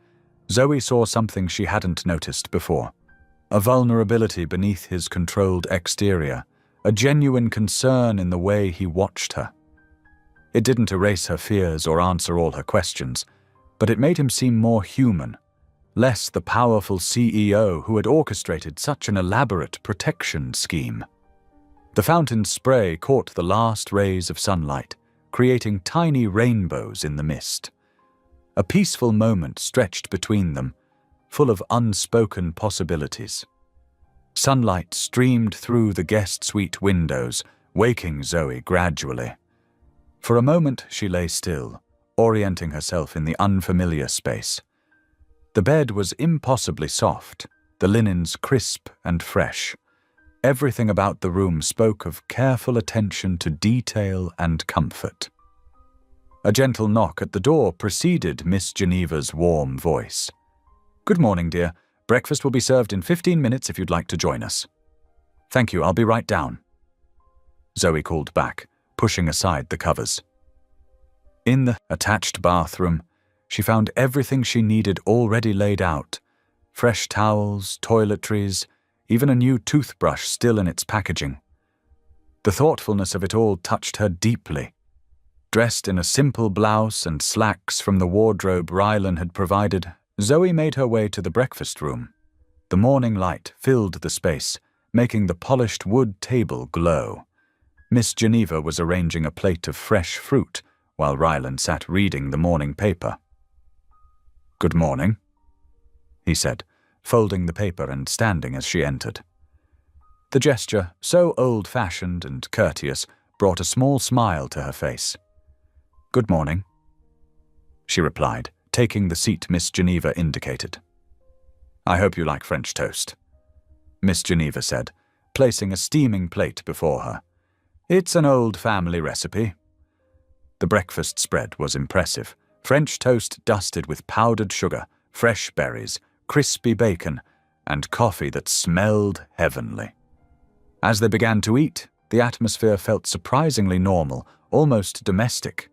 Zoe saw something she hadn't noticed before. A vulnerability beneath his controlled exterior, a genuine concern in the way he watched her. It didn't erase her fears or answer all her questions, but it made him seem more human, less the powerful CEO who had orchestrated such an elaborate protection scheme. The fountain's spray caught the last rays of sunlight, creating tiny rainbows in the mist. A peaceful moment stretched between them, full of unspoken possibilities. Sunlight streamed through the guest suite windows, waking Zoe gradually. For a moment she lay still, orienting herself in the unfamiliar space. The bed was impossibly soft, the linens crisp and fresh. Everything about the room spoke of careful attention to detail and comfort. A gentle knock at the door preceded Miss Geneva's warm voice. "Good morning, dear. Breakfast will be served in 15 minutes if you'd like to join us." "Thank you, I'll be right down," Zoe called back, pushing aside the covers. In the attached bathroom, she found everything she needed already laid out. Fresh towels, toiletries, even a new toothbrush still in its packaging. The thoughtfulness of it all touched her deeply. Dressed in a simple blouse and slacks from the wardrobe Rylan had provided, Zoe made her way to the breakfast room. The morning light filled the space, making the polished wood table glow. Miss Geneva was arranging a plate of fresh fruit, while Rylan sat reading the morning paper. "Good morning," he said, folding the paper and standing as she entered. The gesture, so old-fashioned and courteous, brought a small smile to her face. "Good morning," she replied, taking the seat Miss Geneva indicated. "I hope you like French toast," Miss Geneva said, placing a steaming plate before her. "It's an old family recipe." The breakfast spread was impressive. French toast dusted with powdered sugar, fresh berries, crispy bacon, and coffee that smelled heavenly. As they began to eat, the atmosphere felt surprisingly normal, almost domestic.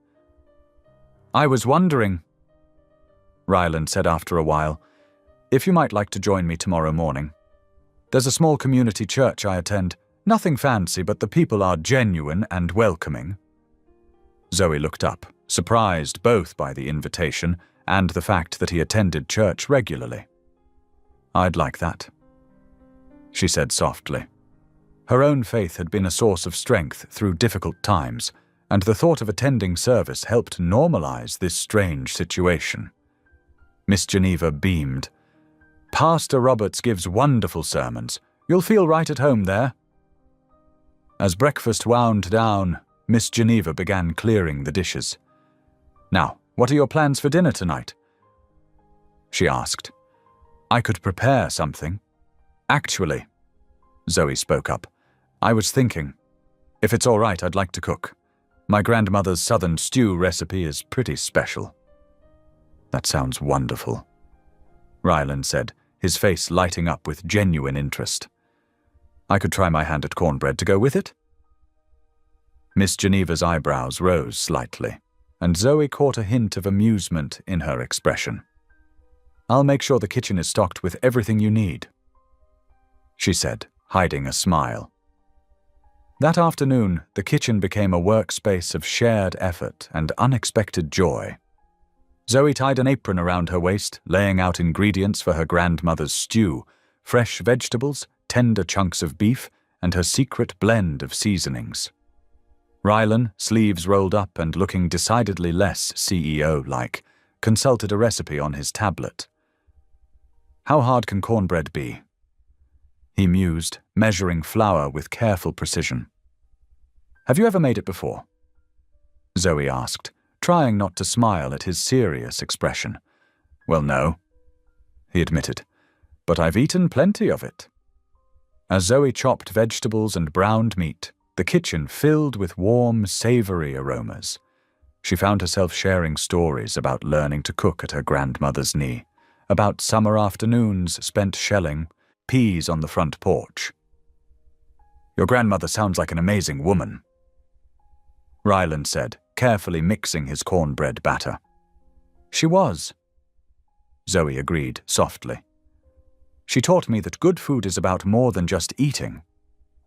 "I was wondering," Rylan said after a while, "if you might like to join me tomorrow morning. There's a small community church I attend. Nothing fancy, but the people are genuine and welcoming." Zoe looked up, surprised both by the invitation and the fact that he attended church regularly. "I'd like that," she said softly. Her own faith had been a source of strength through difficult times, and the thought of attending service helped normalize this strange situation. Miss Geneva beamed. "Pastor Roberts gives wonderful sermons. You'll feel right at home there." As breakfast wound down, Miss Geneva began clearing the dishes. "Now, what are your plans for dinner tonight?" she asked. "I could prepare something." "Actually," Zoe spoke up, "I was thinking, if it's all right, I'd like to cook. My grandmother's southern stew recipe is pretty special." "That sounds wonderful," Ryland said, his face lighting up with genuine interest. "I could try my hand at cornbread to go with it?" Miss Geneva's eyebrows rose slightly, and Zoe caught a hint of amusement in her expression. "I'll make sure the kitchen is stocked with everything you need," she said, hiding a smile. That afternoon, the kitchen became a workspace of shared effort and unexpected joy. Zoe tied an apron around her waist, laying out ingredients for her grandmother's stew, fresh vegetables, tender chunks of beef, and her secret blend of seasonings. Rylan, sleeves rolled up and looking decidedly less CEO-like, consulted a recipe on his tablet. "How hard can cornbread be?" he mused, measuring flour with careful precision. "Have you ever made it before?" Zoe asked, trying not to smile at his serious expression. "Well, no," he admitted, "but I've eaten plenty of it." As Zoe chopped vegetables and browned meat, the kitchen filled with warm, savory aromas. She found herself sharing stories about learning to cook at her grandmother's knee, about summer afternoons spent shelling peas on the front porch. "Your grandmother sounds like an amazing woman," Ryland said, carefully mixing his cornbread batter. "She was," Zoe agreed softly. "She taught me that good food is about more than just eating.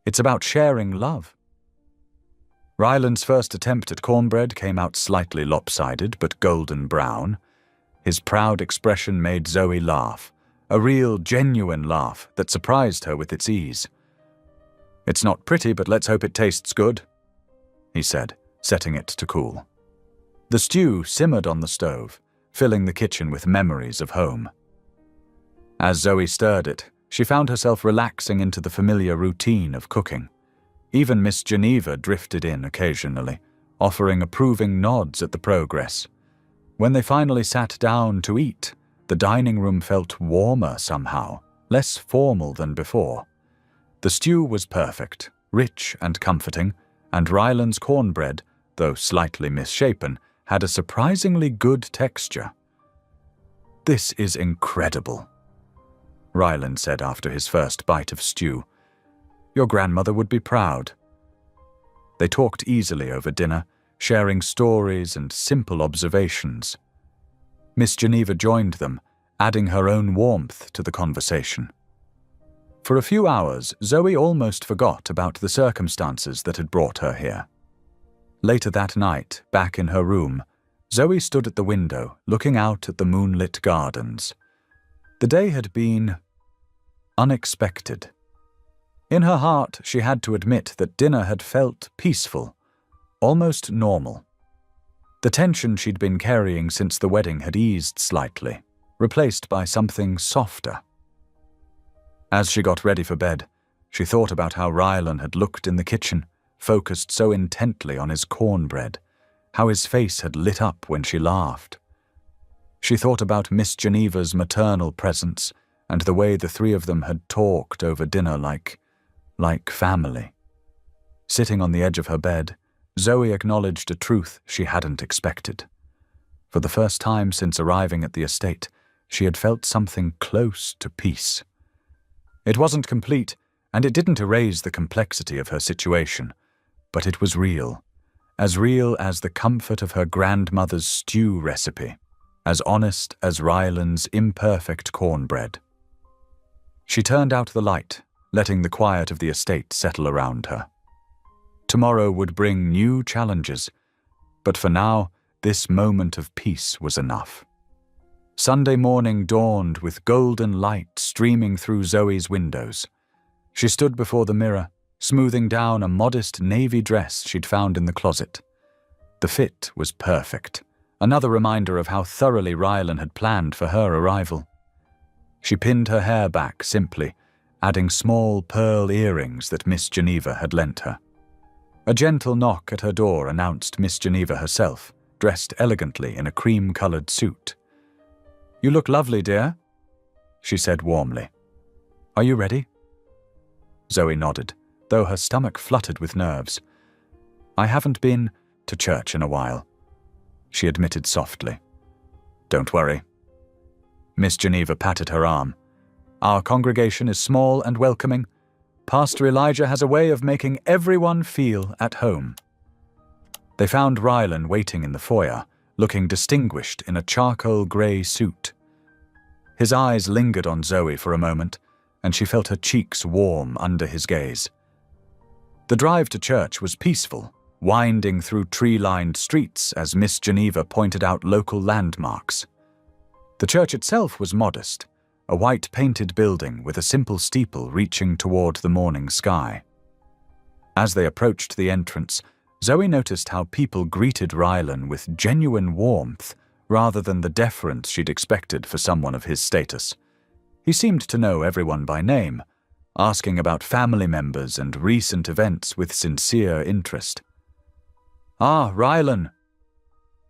It's about sharing love." Ryland's first attempt at cornbread came out slightly lopsided but golden brown. His proud expression made Zoe laugh, a real, genuine laugh that surprised her with its ease. "It's not pretty, but let's hope it tastes good," he said, setting it to cool. The stew simmered on the stove, filling the kitchen with memories of home. As Zoe stirred it, she found herself relaxing into the familiar routine of cooking. Even Miss Geneva drifted in occasionally, offering approving nods at the progress. When they finally sat down to eat, the dining room felt warmer somehow, less formal than before. The stew was perfect, rich and comforting, and Ryland's cornbread, though slightly misshapen, had a surprisingly good texture. "This is incredible," Ryland said after his first bite of stew. "Your grandmother would be proud." They talked easily over dinner, sharing stories and simple observations. Miss Geneva joined them, adding her own warmth to the conversation. For a few hours, Zoe almost forgot about the circumstances that had brought her here. Later that night, back in her room, Zoe stood at the window, looking out at the moonlit gardens. The day had been unexpected. In her heart, she had to admit that dinner had felt peaceful, almost normal. The tension she'd been carrying since the wedding had eased slightly, replaced by something softer. As she got ready for bed, she thought about how Rylan had looked in the kitchen, focused so intently on his cornbread, how his face had lit up when she laughed. She thought about Miss Geneva's maternal presence and the way the three of them had talked over dinner like family. Sitting on the edge of her bed, Zoe acknowledged a truth she hadn't expected. For the first time since arriving at the estate, she had felt something close to peace. It wasn't complete, and it didn't erase the complexity of her situation, but it was real as the comfort of her grandmother's stew recipe, as honest as Ryland's imperfect cornbread. She turned out the light, letting the quiet of the estate settle around her. Tomorrow would bring new challenges, but for now, this moment of peace was enough. Sunday morning dawned with golden light streaming through Zoe's windows. She stood before the mirror, smoothing down a modest navy dress she'd found in the closet. The fit was perfect, another reminder of how thoroughly Rylan had planned for her arrival. She pinned her hair back simply, adding small pearl earrings that Miss Geneva had lent her. A gentle knock at her door announced Miss Geneva herself, dressed elegantly in a cream-colored suit. "You look lovely, dear," she said warmly. "Are you ready?" Zoe nodded, though her stomach fluttered with nerves. "I haven't been to church in a while," she admitted softly. "Don't worry." Miss Geneva patted her arm. "Our congregation is small and welcoming. Pastor Elijah has a way of making everyone feel at home." They found Rylan waiting in the foyer, looking distinguished in a charcoal grey suit. His eyes lingered on Zoe for a moment, and she felt her cheeks warm under his gaze. The drive to church was peaceful, winding through tree-lined streets as Miss Geneva pointed out local landmarks. The church itself was modest, a white painted building with a simple steeple reaching toward the morning sky. As they approached the entrance, Zoe noticed how people greeted Rylan with genuine warmth rather than the deference she'd expected for someone of his status. He seemed to know everyone by name, asking about family members and recent events with sincere interest. "Ah, Rylan!"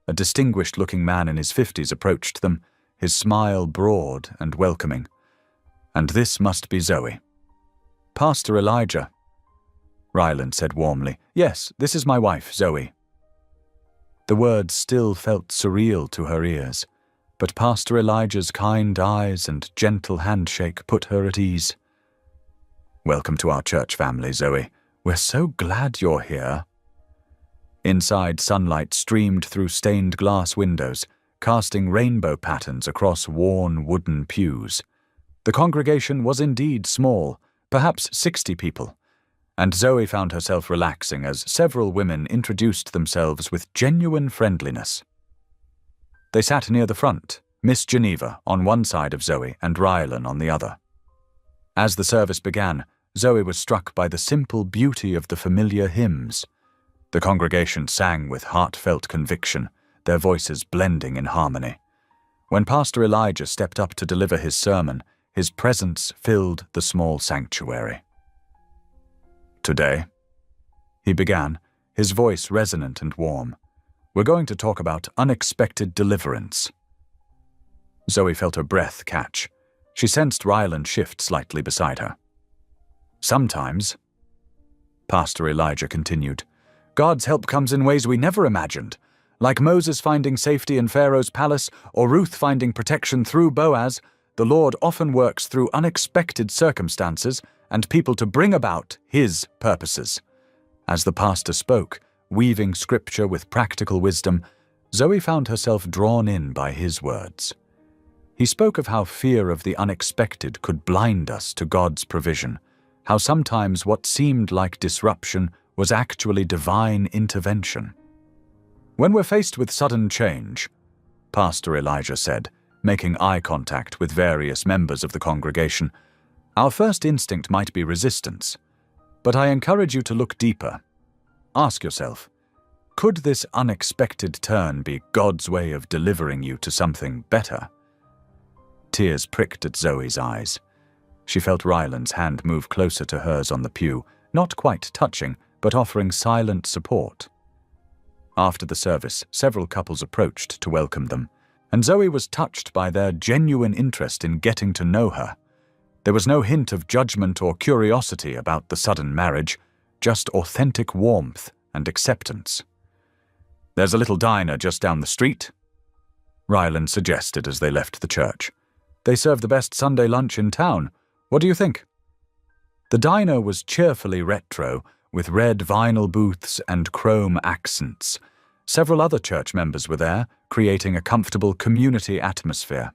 A distinguished-looking man in his 50s approached them, his smile broad and welcoming. "And this must be Zoe." "Pastor Elijah," Rylan said warmly. "Yes, this is my wife, Zoe." The words still felt surreal to her ears, but Pastor Elijah's kind eyes and gentle handshake put her at ease. "Welcome to our church family, Zoe. We're so glad you're here." Inside, sunlight streamed through stained glass windows, casting rainbow patterns across worn wooden pews. The congregation was indeed small, perhaps 60 people, and Zoe found herself relaxing as several women introduced themselves with genuine friendliness. They sat near the front, Miss Geneva on one side of Zoe and Rylan on the other. As the service began, Zoe was struck by the simple beauty of the familiar hymns. The congregation sang with heartfelt conviction, their voices blending in harmony. When Pastor Elijah stepped up to deliver his sermon, his presence filled the small sanctuary. "Today," he began, his voice resonant and warm, "we're going to talk about unexpected deliverance." Zoe felt her breath catch. She sensed Rylan shift slightly beside her. "Sometimes," Pastor Elijah continued, "God's help comes in ways we never imagined, like Moses finding safety in Pharaoh's palace or Ruth finding protection through Boaz. The Lord often works through unexpected circumstances and people to bring about His purposes." As the pastor spoke, weaving scripture with practical wisdom, Zoe found herself drawn in by his words. He spoke of how fear of the unexpected could blind us to God's provision, how sometimes what seemed like disruption was actually divine intervention. "When we're faced with sudden change," Pastor Elijah said, making eye contact with various members of the congregation, "our first instinct might be resistance. But I encourage you to look deeper. Ask yourself, could this unexpected turn be God's way of delivering you to something better?" Tears pricked at Zoe's eyes. She felt Rylan's hand move closer to hers on the pew, not quite touching, but offering silent support. After the service, several couples approached to welcome them, and Zoe was touched by their genuine interest in getting to know her. There was no hint of judgment or curiosity about the sudden marriage, just authentic warmth and acceptance. "There's a little diner just down the street," Rylan suggested as they left the church. "They serve the best Sunday lunch in town. What do you think?" The diner was cheerfully retro, with red vinyl booths and chrome accents. Several other church members were there, creating a comfortable community atmosphere.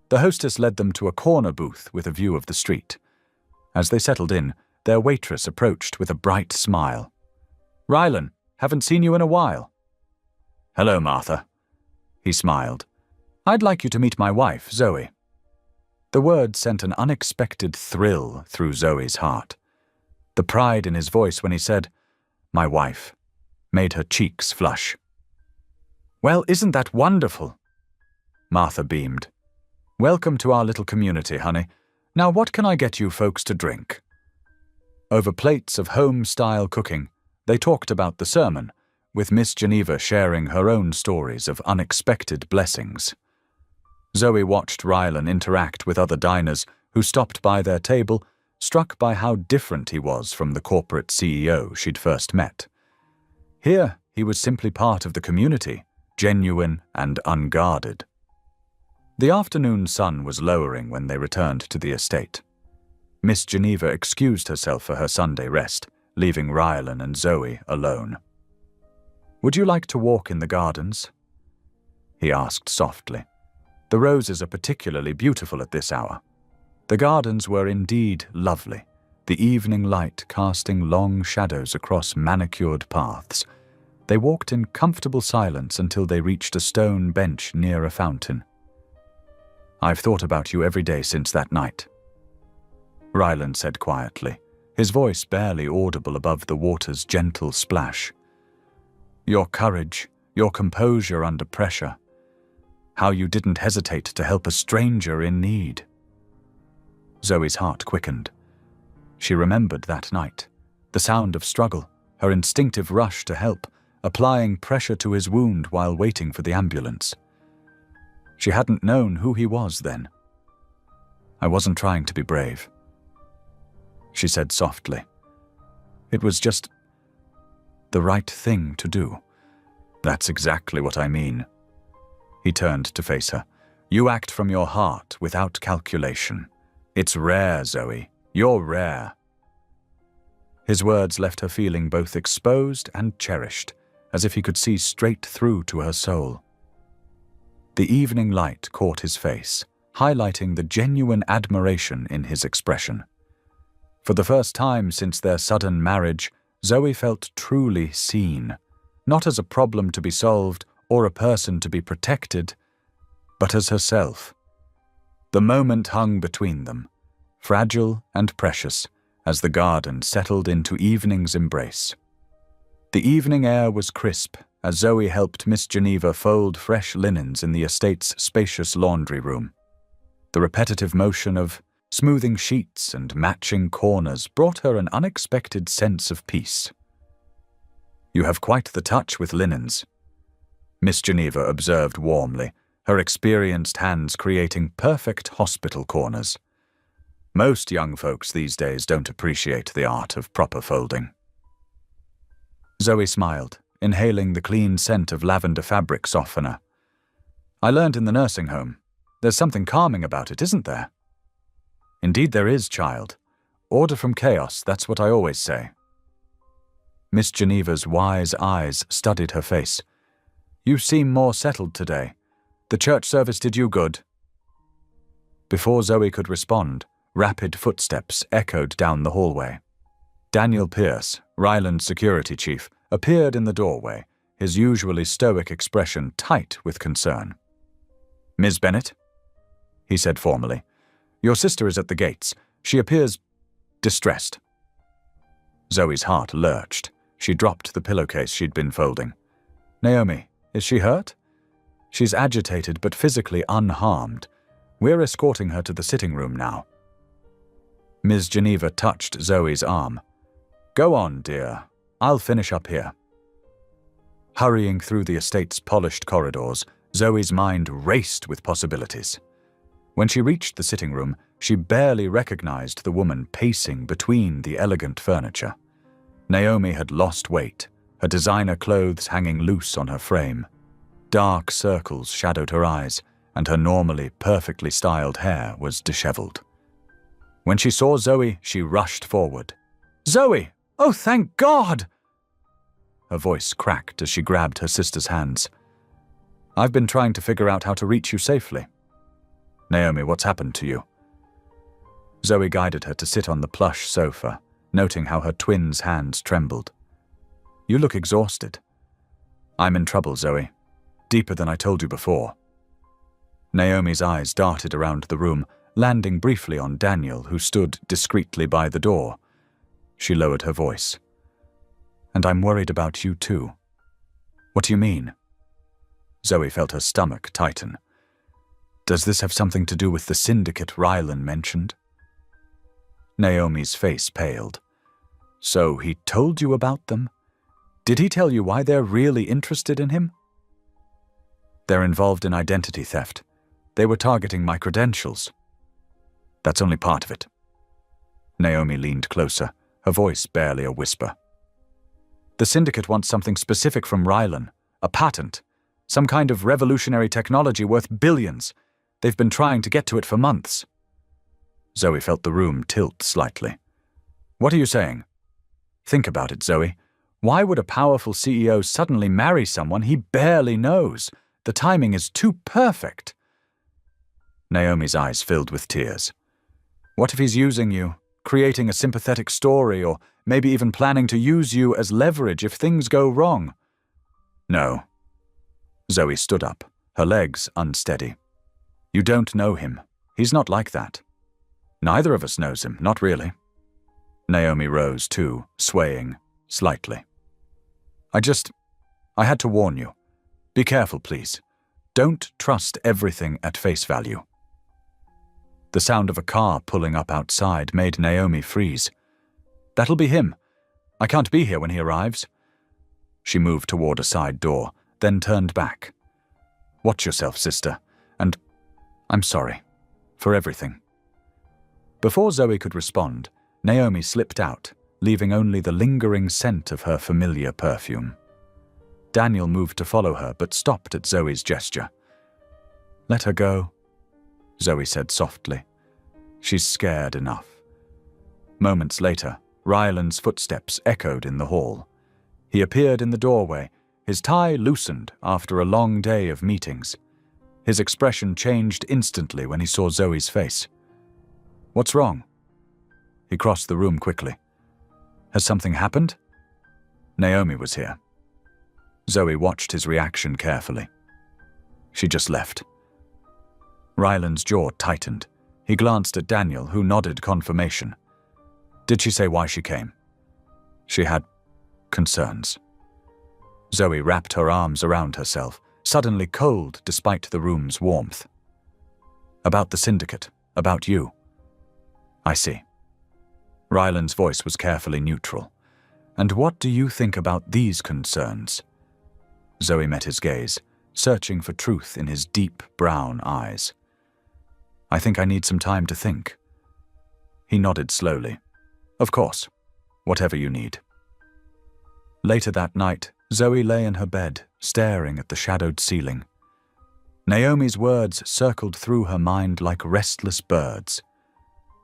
The hostess led them to a corner booth with a view of the street. As they settled in, their waitress approached with a bright smile. "Rylan, haven't seen you in a while." "Hello, Martha." He smiled. "I'd like you to meet my wife, Zoe." The word sent an unexpected thrill through Zoe's heart. The pride in his voice when he said, "my wife," made her cheeks flush. "Well, isn't that wonderful?" Martha beamed. "Welcome to our little community, honey. Now what can I get you folks to drink?" Over plates of home-style cooking, they talked about the sermon, with Miss Geneva sharing her own stories of unexpected blessings. Zoe watched Rylan interact with other diners who stopped by their table, struck by how different he was from the corporate CEO she'd first met. Here, he was simply part of the community, genuine and unguarded. The afternoon sun was lowering when they returned to the estate. Miss Geneva excused herself for her Sunday rest, leaving Rylan and Zoe alone. "Would you like to walk in the gardens?" he asked softly. The roses are particularly beautiful at this hour. The gardens were indeed lovely, the evening light casting long shadows across manicured paths. They walked in comfortable silence until they reached a stone bench near a fountain. "I've thought about you every day since that night," Rylan said quietly, his voice barely audible above the water's gentle splash. "Your courage, your composure under pressure. How you didn't hesitate to help a stranger in need." Zoe's heart quickened. She remembered that night, the sound of struggle, her instinctive rush to help, applying pressure to his wound while waiting for the ambulance. She hadn't known who he was then. "I wasn't trying to be brave," she said softly. "It was just the right thing to do." "That's exactly what I mean." He turned to face her. "You act from your heart without calculation. It's rare, Zoe. You're rare." His words left her feeling both exposed and cherished, as if he could see straight through to her soul. The evening light caught his face, highlighting the genuine admiration in his expression. For the first time since their sudden marriage, Zoe felt truly seen, not as a problem to be solved or a person to be protected, but as herself. The moment hung between them, fragile and precious, as the garden settled into evening's embrace. The evening air was crisp as Zoe helped Miss Geneva fold fresh linens in the estate's spacious laundry room. The repetitive motion of smoothing sheets and matching corners brought her an unexpected sense of peace. "You have quite the touch with linens," Miss Geneva observed warmly, her experienced hands creating perfect hospital corners. "Most young folks these days don't appreciate the art of proper folding." Zoe smiled, inhaling the clean scent of lavender fabric softener. "I learned in the nursing home. There's something calming about it, isn't there?" "Indeed there is, child. Order from chaos, that's what I always say." Miss Geneva's wise eyes studied her face. "You seem more settled today. The church service did you good." Before Zoe could respond, rapid footsteps echoed down the hallway. Daniel Pierce, Ryland's security chief, appeared in the doorway, his usually stoic expression tight with concern. "Ms. Bennett," he said formally, "your sister is at the gates. She appears distressed." Zoe's heart lurched. She dropped the pillowcase she'd been folding. "Naomi, is she hurt?" "She's agitated but physically unharmed. We're escorting her to the sitting room now." Ms. Geneva touched Zoe's arm. "Go on, dear. I'll finish up here." Hurrying through the estate's polished corridors, Zoe's mind raced with possibilities. When she reached the sitting room, she barely recognized the woman pacing between the elegant furniture. Naomi had lost weight, her designer clothes hanging loose on her frame. Dark circles shadowed her eyes, and her normally perfectly styled hair was disheveled. When she saw Zoe, she rushed forward. "Zoe! Oh, thank God!" Her voice cracked as she grabbed her sister's hands. "I've been trying to figure out how to reach you safely." "Naomi, what's happened to you?" Zoe guided her to sit on the plush sofa, noting how her twin's hands trembled. "You look exhausted." "I'm in trouble, Zoe. Deeper than I told you before." Naomi's eyes darted around the room, landing briefly on Daniel, who stood discreetly by the door. She lowered her voice. "And I'm worried about you too." "What do you mean?" Zoe felt her stomach tighten. "Does this have something to do with the syndicate Rylan mentioned?" Naomi's face paled. "So he told you about them? Did he tell you why they're really interested in him?" "They're involved in identity theft. They were targeting my credentials." "That's only part of it." Naomi leaned closer, her voice barely a whisper. The syndicate wants something specific from Rylan, a patent, some kind of revolutionary technology worth billions. They've been trying to get to it for months. Zoe felt the room tilt slightly. What are you saying? Think about it, Zoe. Why would a powerful CEO suddenly marry someone he barely knows? The timing is too perfect. Naomi's eyes filled with tears. What if he's using you, creating a sympathetic story, or maybe even planning to use you as leverage if things go wrong? No. Zoe stood up, her legs unsteady. You don't know him. He's not like that. Neither of us knows him, not really. Naomi rose too, swaying slightly. I had to warn you. Be careful, please. Don't trust everything at face value. The sound of a car pulling up outside made Naomi freeze. That'll be him. I can't be here when he arrives. She moved toward a side door, then turned back. Watch yourself, sister, and I'm sorry for everything. Before Zoe could respond, Naomi slipped out, leaving only the lingering scent of her familiar perfume. Daniel moved to follow her, but stopped at Zoe's gesture. Let her go, Zoe said softly. She's scared enough. Moments later, Ryland's footsteps echoed in the hall. He appeared in the doorway, his tie loosened after a long day of meetings. His expression changed instantly when he saw Zoe's face. What's wrong? He crossed the room quickly. Has something happened? Naomi was here. Zoe watched his reaction carefully. She just left. Ryland's jaw tightened. He glanced at Daniel, who nodded confirmation. Did she say why she came? She had concerns. Zoe wrapped her arms around herself, suddenly cold despite the room's warmth. About the syndicate, about you. I see. Ryland's voice was carefully neutral. And what do you think about these concerns? Zoe met his gaze, searching for truth in his deep brown eyes. I think I need some time to think. He nodded slowly. Of course, whatever you need. Later that night, Zoe lay in her bed, staring at the shadowed ceiling. Naomi's words circled through her mind like restless birds.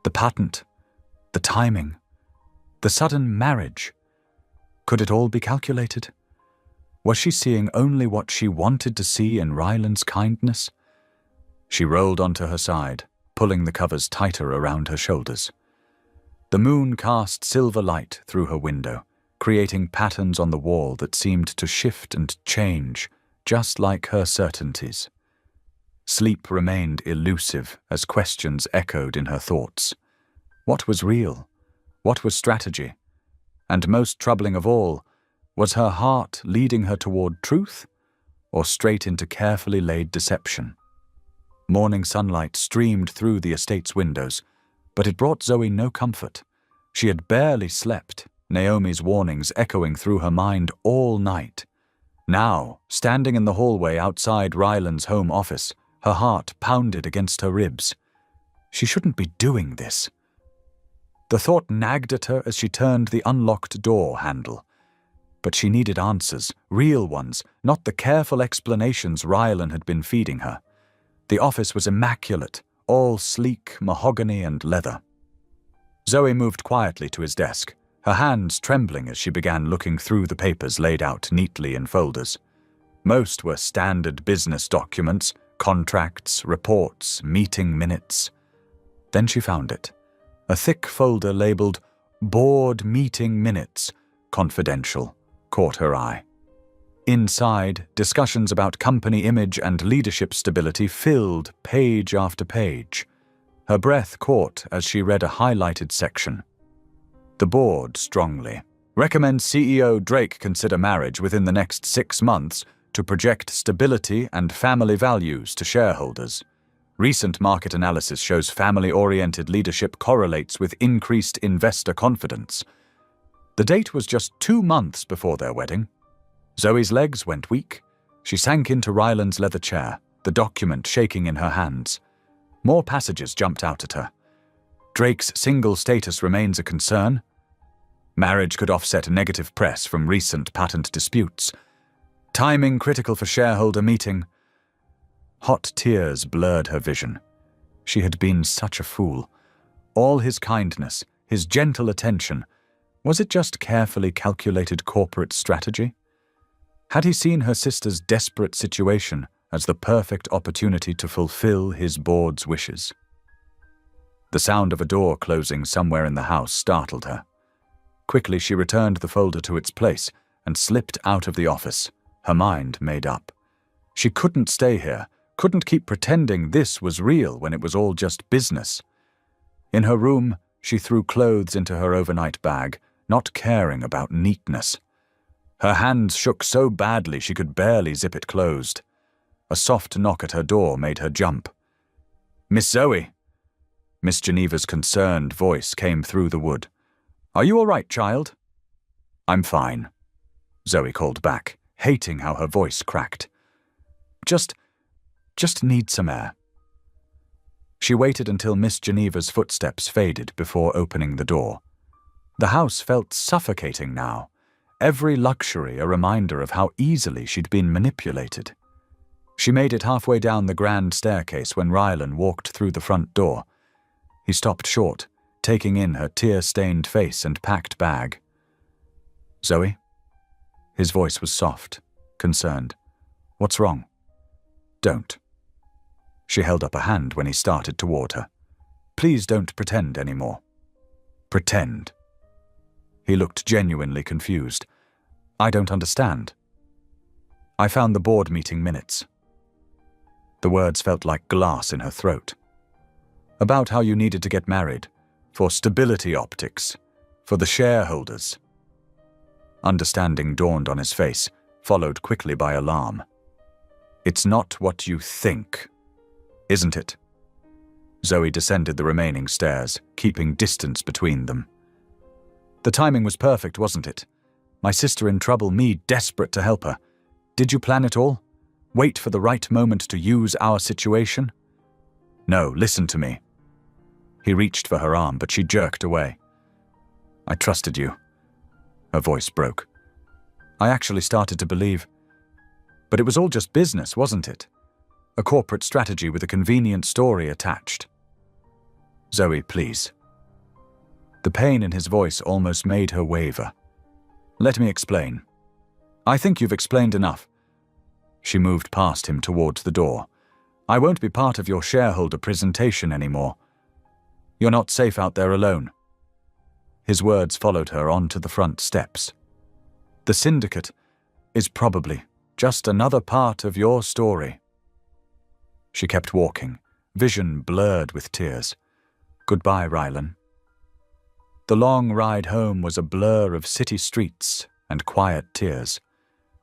The patent, the timing, the sudden marriage. Could it all be calculated? Was she seeing only what she wanted to see in Ryland's kindness? She rolled onto her side, pulling the covers tighter around her shoulders. The moon cast silver light through her window, creating patterns on the wall that seemed to shift and change, just like her certainties. Sleep remained elusive as questions echoed in her thoughts. What was real? What was strategy? And most troubling of all, was her heart leading her toward truth, or straight into carefully laid deception? Morning sunlight streamed through the estate's windows, but it brought Zoe no comfort. She had barely slept, Naomi's warnings echoing through her mind all night. Now, standing in the hallway outside Ryland's home office, her heart pounded against her ribs. She shouldn't be doing this. The thought nagged at her as she turned the unlocked door handle. But she needed answers, real ones, not the careful explanations Ryland had been feeding her. The office was immaculate, all sleek mahogany and leather. Zoe moved quietly to his desk, her hands trembling as she began looking through the papers laid out neatly in folders. Most were standard business documents, contracts, reports, meeting minutes. Then she found it. A thick folder labeled Board Meeting Minutes, Confidential, caught her eye. Inside, discussions about company image and leadership stability filled page after page. Her breath caught as she read a highlighted section. The board strongly recommends CEO Drake consider marriage within the next 6 months to project stability and family values to shareholders. Recent market analysis shows family-oriented leadership correlates with increased investor confidence. The date was just 2 months before their wedding. Zoe's legs went weak. She sank into Ryland's leather chair, the document shaking in her hands. More passages jumped out at her. Drake's single status remains a concern. Marriage could offset negative press from recent patent disputes. Timing critical for shareholder meeting. Hot tears blurred her vision. She had been such a fool. All his kindness, his gentle attention, was it just carefully calculated corporate strategy? Had he seen her sister's desperate situation as the perfect opportunity to fulfill his board's wishes? The sound of a door closing somewhere in the house startled her. Quickly she returned the folder to its place and slipped out of the office, her mind made up. She couldn't stay here, couldn't keep pretending this was real when it was all just business. In her room, she threw clothes into her overnight bag, not caring about neatness. Her hands shook so badly she could barely zip it closed. A soft knock at her door made her jump. "Miss Zoe!" Miss Geneva's concerned voice came through the wood. "Are you all right, child?" "I'm fine," Zoe called back, hating how her voice cracked. Just need some air." She waited until Miss Geneva's footsteps faded before opening the door. The house felt suffocating now, every luxury a reminder of how easily she'd been manipulated. She made it halfway down the grand staircase when Rylan walked through the front door. He stopped short, taking in her tear-stained face and packed bag. "Zoe?" His voice was soft, concerned. "What's wrong?" "Don't." She held up a hand when he started toward her. "Please don't pretend anymore." "Pretend?" He looked genuinely confused. "I don't understand." "I found the board meeting minutes." The words felt like glass in her throat. "About how you needed to get married, for stability optics, for the shareholders." Understanding dawned on his face, followed quickly by alarm. "It's not what you think, isn't it?" Zoe descended the remaining stairs, keeping distance between them. "The timing was perfect, wasn't it? My sister in trouble, me desperate to help her. Did you plan it all? Wait for the right moment to use our situation?" "No, listen to me." He reached for her arm, but she jerked away. "I trusted you." Her voice broke. "I actually started to believe. But it was all just business, wasn't it? A corporate strategy with a convenient story attached." "Zoe, please." The pain in his voice almost made her waver. "Let me explain." "I think you've explained enough." She moved past him towards the door. "I won't be part of your shareholder presentation anymore. You're not safe out there alone." His words followed her onto the front steps. "The syndicate is probably just another part of your story." She kept walking, vision blurred with tears. "Goodbye, Rylan." The long ride home was a blur of city streets and quiet tears.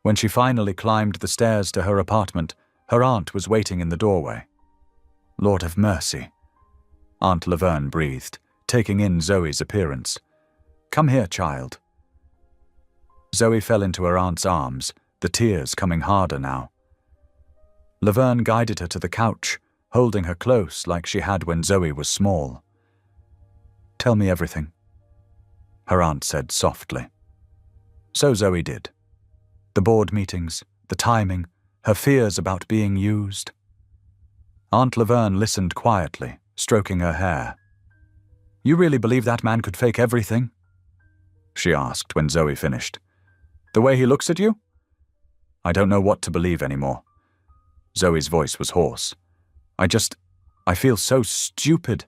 When she finally climbed the stairs to her apartment, her aunt was waiting in the doorway. "Lord have mercy," Aunt Laverne breathed, taking in Zoe's appearance. "Come here, child." Zoe fell into her aunt's arms, the tears coming harder now. Laverne guided her to the couch, holding her close like she had when Zoe was small. "Tell me everything," her aunt said softly. So Zoe did. The board meetings, the timing, her fears about being used. Aunt Laverne listened quietly, stroking her hair. "You really believe that man could fake everything?" she asked when Zoe finished. "The way he looks at you?" "I don't know what to believe anymore." Zoe's voice was hoarse. I feel so stupid."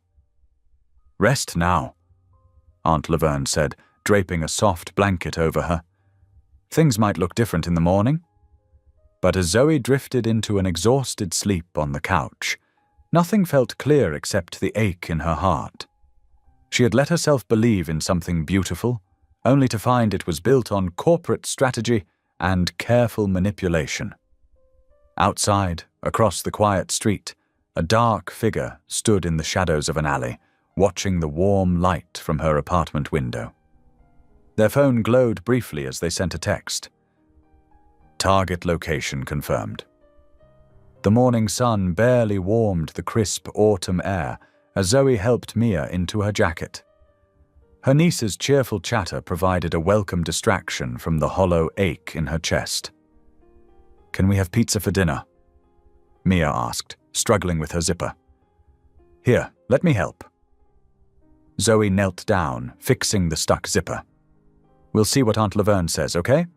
"Rest now," Aunt Laverne said, draping a soft blanket over her. "Things might look different in the morning." But as Zoe drifted into an exhausted sleep on the couch, nothing felt clear except the ache in her heart. She had let herself believe in something beautiful, only to find it was built on corporate strategy and careful manipulation. Outside, across the quiet street, a dark figure stood in the shadows of an alley, watching the warm light from her apartment window. Their phone glowed briefly as they sent a text. "Target location confirmed." The morning sun barely warmed the crisp autumn air as Zoe helped Mia into her jacket. Her niece's cheerful chatter provided a welcome distraction from the hollow ache in her chest. "Can we have pizza for dinner?" Mia asked, struggling with her zipper. "Here, let me help." Zoe knelt down, fixing the stuck zipper. "We'll see what Aunt Laverne says, okay?"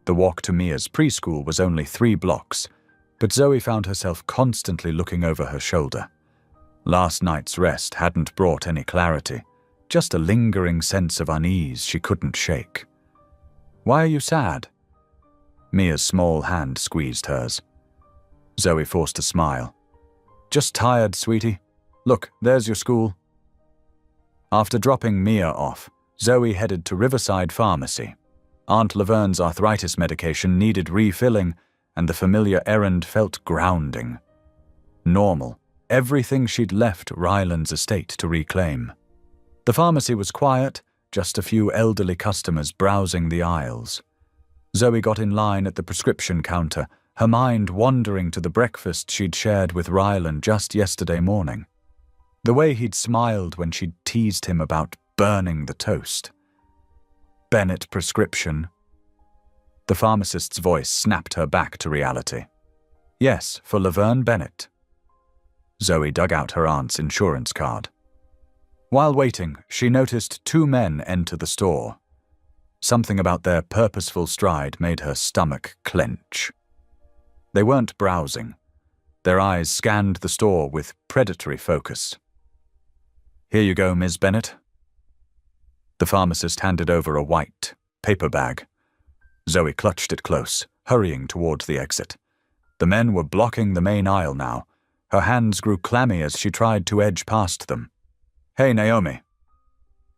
The walk to Mia's preschool was only 3 blocks, but Zoe found herself constantly looking over her shoulder. Last night's rest hadn't brought any clarity, just a lingering sense of unease she couldn't shake. "Why are you sad?" Mia's small hand squeezed hers. Zoe forced a smile. "Just tired, sweetie. Look, there's your school." After dropping Mia off, Zoe headed to Riverside Pharmacy. Aunt Laverne's arthritis medication needed refilling, and the familiar errand felt grounding. Normal, everything she'd left Ryland's estate to reclaim. The pharmacy was quiet, just a few elderly customers browsing the aisles. Zoe got in line at the prescription counter, her mind wandering to the breakfast she'd shared with Ryland just yesterday morning. The way he'd smiled when she'd teased him about burning the toast. Bennett prescription. The pharmacist's voice snapped her back to reality. "Yes, for Laverne Bennett." Zoe dug out her aunt's insurance card. While waiting, she noticed 2 men enter the store. Something about their purposeful stride made her stomach clench. They weren't browsing. Their eyes scanned the store with predatory focus. "Here you go, Ms. Bennett." The pharmacist handed over a white paper bag. Zoe clutched it close, hurrying towards the exit. The men were blocking the main aisle now. Her hands grew clammy as she tried to edge past them. "Hey, Naomi."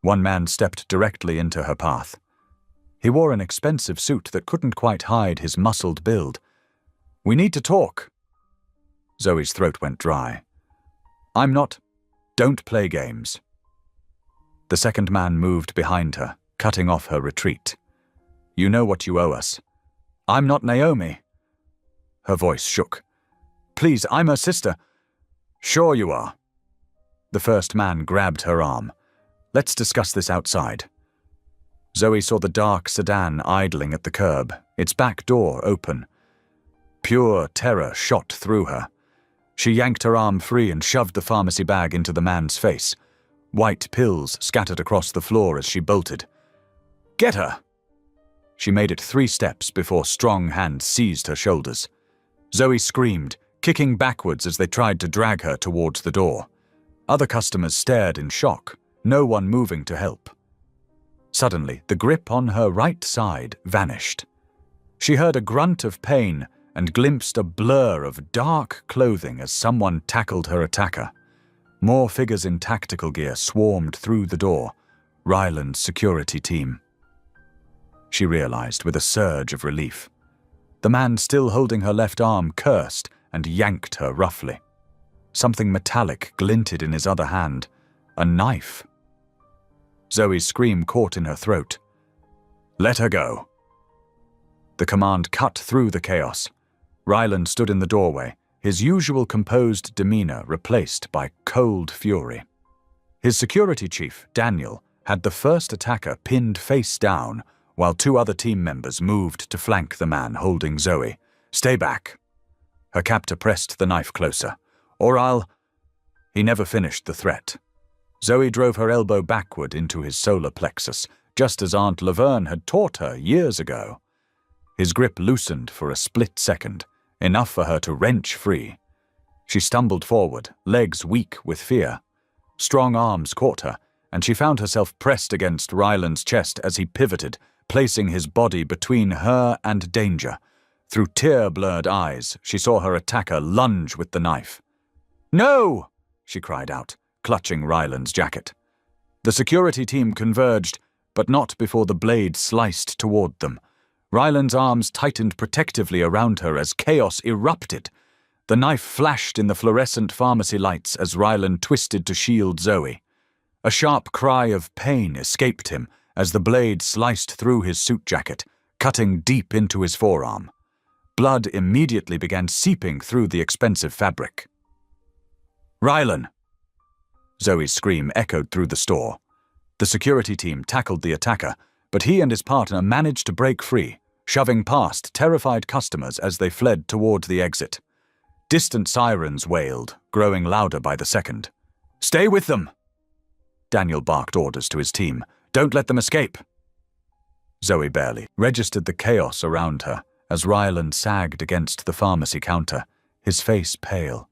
One man stepped directly into her path. He wore an expensive suit that couldn't quite hide his muscled build. "We need to talk." Zoe's throat went dry. Don't play games." The second man moved behind her, cutting off her retreat. "You know what you owe us." "I'm not Naomi." Her voice shook. "Please, I'm her sister." "Sure you are." The first man grabbed her arm. "Let's discuss this outside." Zoe saw the dark sedan idling at the curb, its back door open. Pure terror shot through her. She yanked her arm free and shoved the pharmacy bag into the man's face. White pills scattered across the floor as she bolted. "Get her!" She made it 3 steps before strong hands seized her shoulders. Zoe screamed, kicking backwards as they tried to drag her towards the door. Other customers stared in shock, no one moving to help. Suddenly, the grip on her right side vanished. She heard a grunt of pain and glimpsed a blur of dark clothing as someone tackled her attacker. More figures in tactical gear swarmed through the door, Ryland's security team. She realized with a surge of relief. The man still holding her left arm cursed and yanked her roughly. Something metallic glinted in his other hand, a knife. Zoe's scream caught in her throat. "Let her go." The command cut through the chaos. Ryland stood in the doorway, his usual composed demeanor replaced by cold fury. His security chief, Daniel, had the first attacker pinned face down, while 2 other team members moved to flank the man holding Zoe. "Stay back." Her captor pressed the knife closer. "Or I'll—" He never finished the threat. Zoe drove her elbow backward into his solar plexus, just as Aunt Laverne had taught her years ago. His grip loosened for a split second, enough for her to wrench free. She stumbled forward, legs weak with fear. Strong arms caught her, and she found herself pressed against Ryland's chest as he pivoted, placing his body between her and danger. Through tear-blurred eyes, she saw her attacker lunge with the knife. "No!" she cried out, clutching Ryland's jacket. The security team converged, but not before the blade sliced toward them. Ryland's arms tightened protectively around her as chaos erupted. The knife flashed in the fluorescent pharmacy lights as Ryland twisted to shield Zoe. A sharp cry of pain escaped him as the blade sliced through his suit jacket, cutting deep into his forearm. Blood immediately began seeping through the expensive fabric. "Ryland!" Zoe's scream echoed through the store. The security team tackled the attacker, but he and his partner managed to break free, shoving past terrified customers as they fled toward the exit. Distant sirens wailed, growing louder by the second. "Stay with them!" Daniel barked orders to his team. "Don't let them escape!" Zoe barely registered the chaos around her as Ryland sagged against the pharmacy counter, his face pale.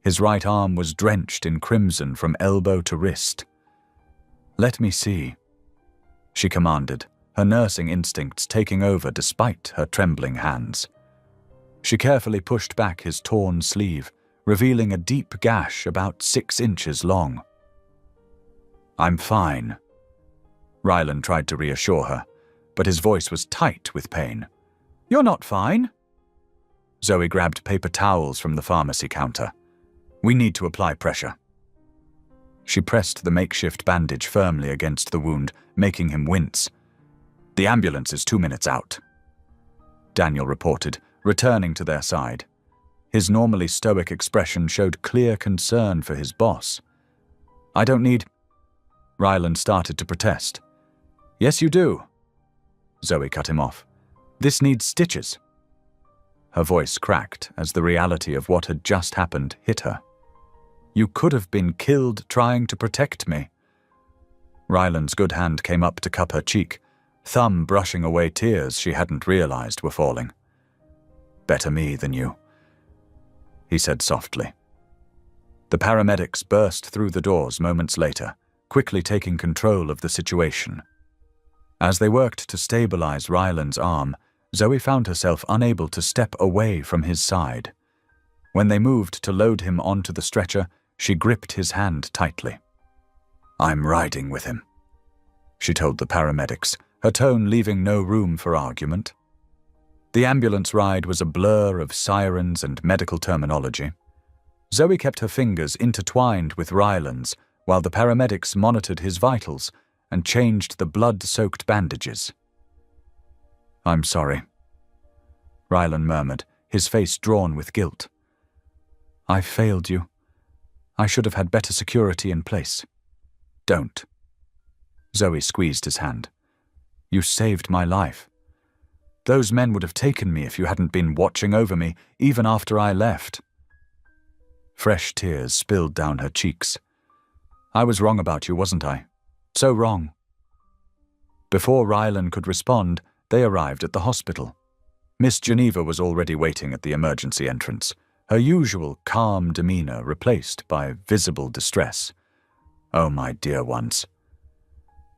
His right arm was drenched in crimson from elbow to wrist. "Let me see," she commanded, her nursing instincts taking over despite her trembling hands. She carefully pushed back his torn sleeve, revealing a deep gash about 6 inches long. "I'm fine." Ryland tried to reassure her, but his voice was tight with pain. "You're not fine." Zoe grabbed paper towels from the pharmacy counter. "We need to apply pressure." She pressed the makeshift bandage firmly against the wound, making him wince. "The ambulance is 2 minutes out," Daniel reported, returning to their side. His normally stoic expression showed clear concern for his boss. "I don't need—" Ryland started to protest. "Yes, you do." Zoe cut him off. "This needs stitches." Her voice cracked as the reality of what had just happened hit her. "You could have been killed trying to protect me." Ryland's good hand came up to cup her cheek, thumb brushing away tears she hadn't realized were falling. "Better me than you," he said softly. The paramedics burst through the doors moments later, quickly taking control of the situation. As they worked to stabilize Ryland's arm, Zoe found herself unable to step away from his side. When they moved to load him onto the stretcher, she gripped his hand tightly. "I'm riding with him," she told the paramedics, her tone leaving no room for argument. The ambulance ride was a blur of sirens and medical terminology. Zoe kept her fingers intertwined with Ryland's while the paramedics monitored his vitals and changed the blood-soaked bandages. "I'm sorry," Ryland murmured, his face drawn with guilt. "I failed you. I should have had better security in place." "Don't." Zoe squeezed his hand. "You saved my life. Those men would have taken me if you hadn't been watching over me, even after I left." Fresh tears spilled down her cheeks. "I was wrong about you, wasn't I? So wrong." Before Ryland could respond, they arrived at the hospital. Miss Geneva was already waiting at the emergency entrance, her usual calm demeanor replaced by visible distress. "Oh, my dear ones,"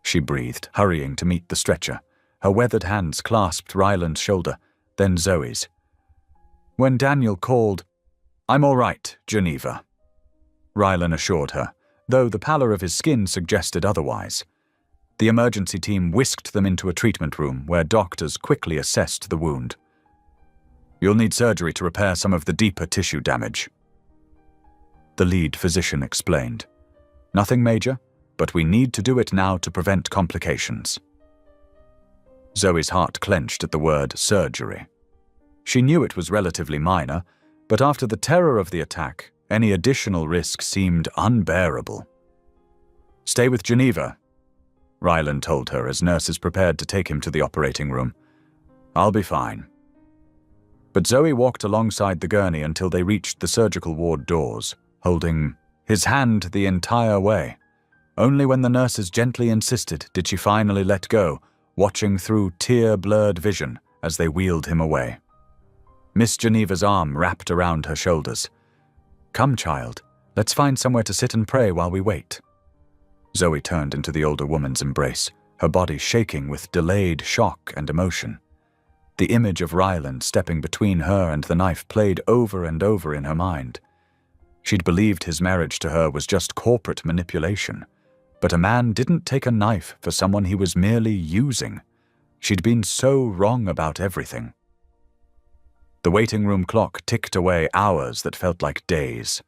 she breathed, hurrying to meet the stretcher. Her weathered hands clasped Ryland's shoulder, then Zoe's. When Daniel called, "I'm all right, Geneva," Ryland assured her, though the pallor of his skin suggested otherwise. The emergency team whisked them into a treatment room where doctors quickly assessed the wound. "You'll need surgery to repair some of the deeper tissue damage," the lead physician explained. "Nothing major, but we need to do it now to prevent complications." Zoe's heart clenched at the word surgery. She knew it was relatively minor, but after the terror of the attack, any additional risk seemed unbearable. "Stay with Geneva," Ryland told her as nurses prepared to take him to the operating room. "I'll be fine." But Zoe walked alongside the gurney until they reached the surgical ward doors, holding his hand the entire way. Only when the nurses gently insisted did she finally let go, watching through tear-blurred vision as they wheeled him away. Miss Geneva's arm wrapped around her shoulders. "Come, child, let's find somewhere to sit and pray while we wait." Zoe turned into the older woman's embrace, her body shaking with delayed shock and emotion. The image of Ryland stepping between her and the knife played over and over in her mind. She'd believed his marriage to her was just corporate manipulation, but a man didn't take a knife for someone he was merely using. She'd been so wrong about everything. The waiting room clock ticked away hours that felt like days.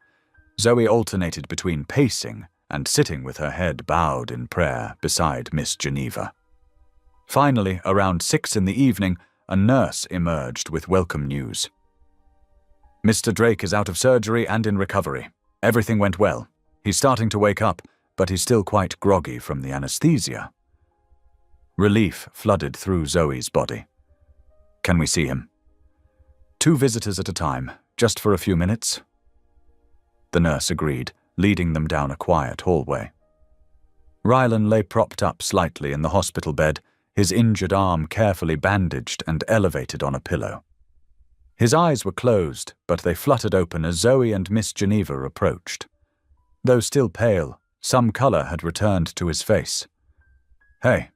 Zoe alternated between pacing and sitting with her head bowed in prayer beside Miss Geneva. Finally, around 6 in the evening, a nurse emerged with welcome news. "Mr. Drake is out of surgery and in recovery. Everything went well. He's starting to wake up, but he's still quite groggy from the anesthesia. Relief flooded through Zoe's body. Can we see him? 2 visitors at a time, just for a few minutes. The nurse agreed, leading them down a quiet hallway. Rylan lay propped up slightly in the hospital bed, his injured arm carefully bandaged and elevated on a pillow. His eyes were closed, but they fluttered open as Zoe and Miss Geneva approached. Though still pale, some colour had returned to his face. "Hey,"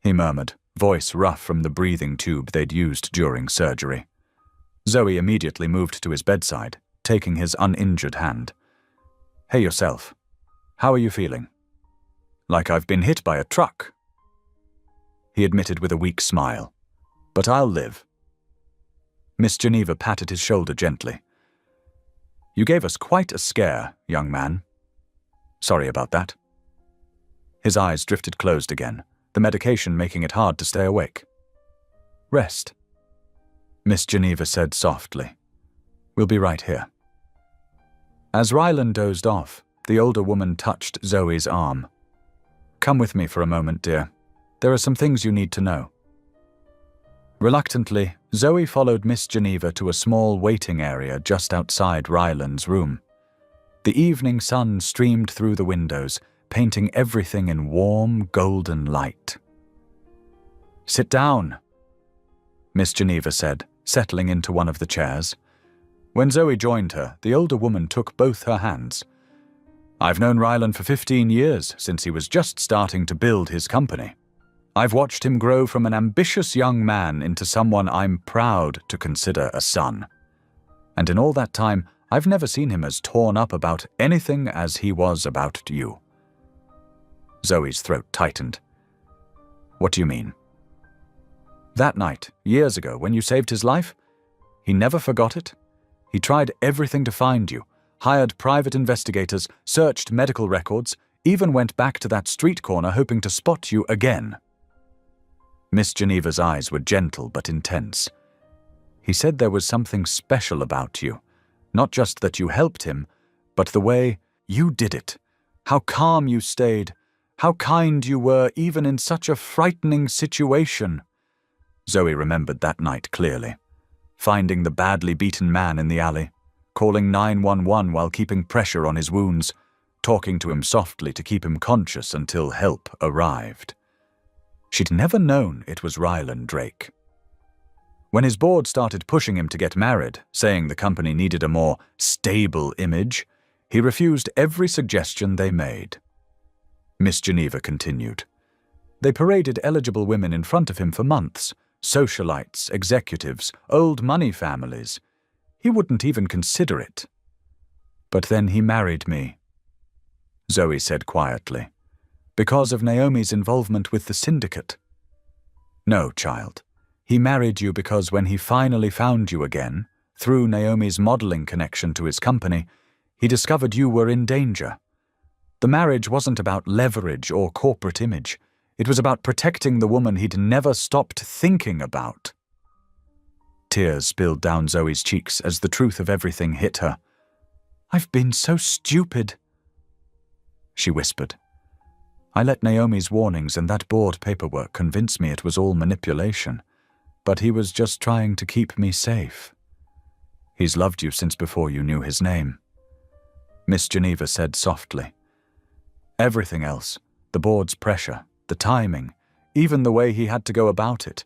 he murmured, voice rough from the breathing tube they'd used during surgery. Zoe immediately moved to his bedside, taking his uninjured hand. "Hey yourself. How are you feeling?" "Like I've been hit by a truck," he admitted with a weak smile. "But I'll live." Miss Geneva patted his shoulder gently. "You gave us quite a scare, young man. Sorry about that." His eyes drifted closed again, the medication making it hard to stay awake. "Rest," Miss Geneva said softly. "We'll be right here." As Rylan dozed off, the older woman touched Zoe's arm. "Come with me for a moment, dear. There are some things you need to know." Reluctantly, Zoe followed Miss Geneva to a small waiting area just outside Rylan's room. The evening sun streamed through the windows, painting everything in warm, golden light. "Sit down," Miss Geneva said, settling into one of the chairs. When Zoe joined her, the older woman took both her hands. "I've known Rylan for 15 years, since he was just starting to build his company. I've watched him grow from an ambitious young man into someone I'm proud to consider a son. And in all that time, I've never seen him as torn up about anything as he was about you." Zoe's throat tightened. "What do you mean?" "That night, years ago, when you saved his life, he never forgot it. He tried everything to find you, hired private investigators, searched medical records, even went back to that street corner hoping to spot you again." Miss Geneva's eyes were gentle but intense. "He said there was something special about you. Not just that you helped him, but the way you did it. How calm you stayed. How kind you were even in such a frightening situation." Zoe remembered that night clearly. Finding the badly beaten man in the alley, calling 911 while keeping pressure on his wounds, talking to him softly to keep him conscious until help arrived. She'd never known it was Rylan Drake. When his board started pushing him to get married, saying the company needed a more stable image, he refused every suggestion they made. Miss Geneva continued. They paraded eligible women in front of him for months, socialites, executives, old money families. He wouldn't even consider it. "But then he married me," Zoe said quietly. "Because of Naomi's involvement with the syndicate." "No, child. He married you because when he finally found you again, through Naomi's modeling connection to his company, he discovered you were in danger. The marriage wasn't about leverage or corporate image. It was about protecting the woman he'd never stopped thinking about." Tears spilled down Zoe's cheeks as the truth of everything hit her. "I've been so stupid," she whispered. "I let Naomi's warnings and that board paperwork convince me it was all manipulation, but he was just trying to keep me safe. He's loved you since before you knew his name," Miss Geneva said softly. "Everything else, the board's pressure, the timing, even the way he had to go about it,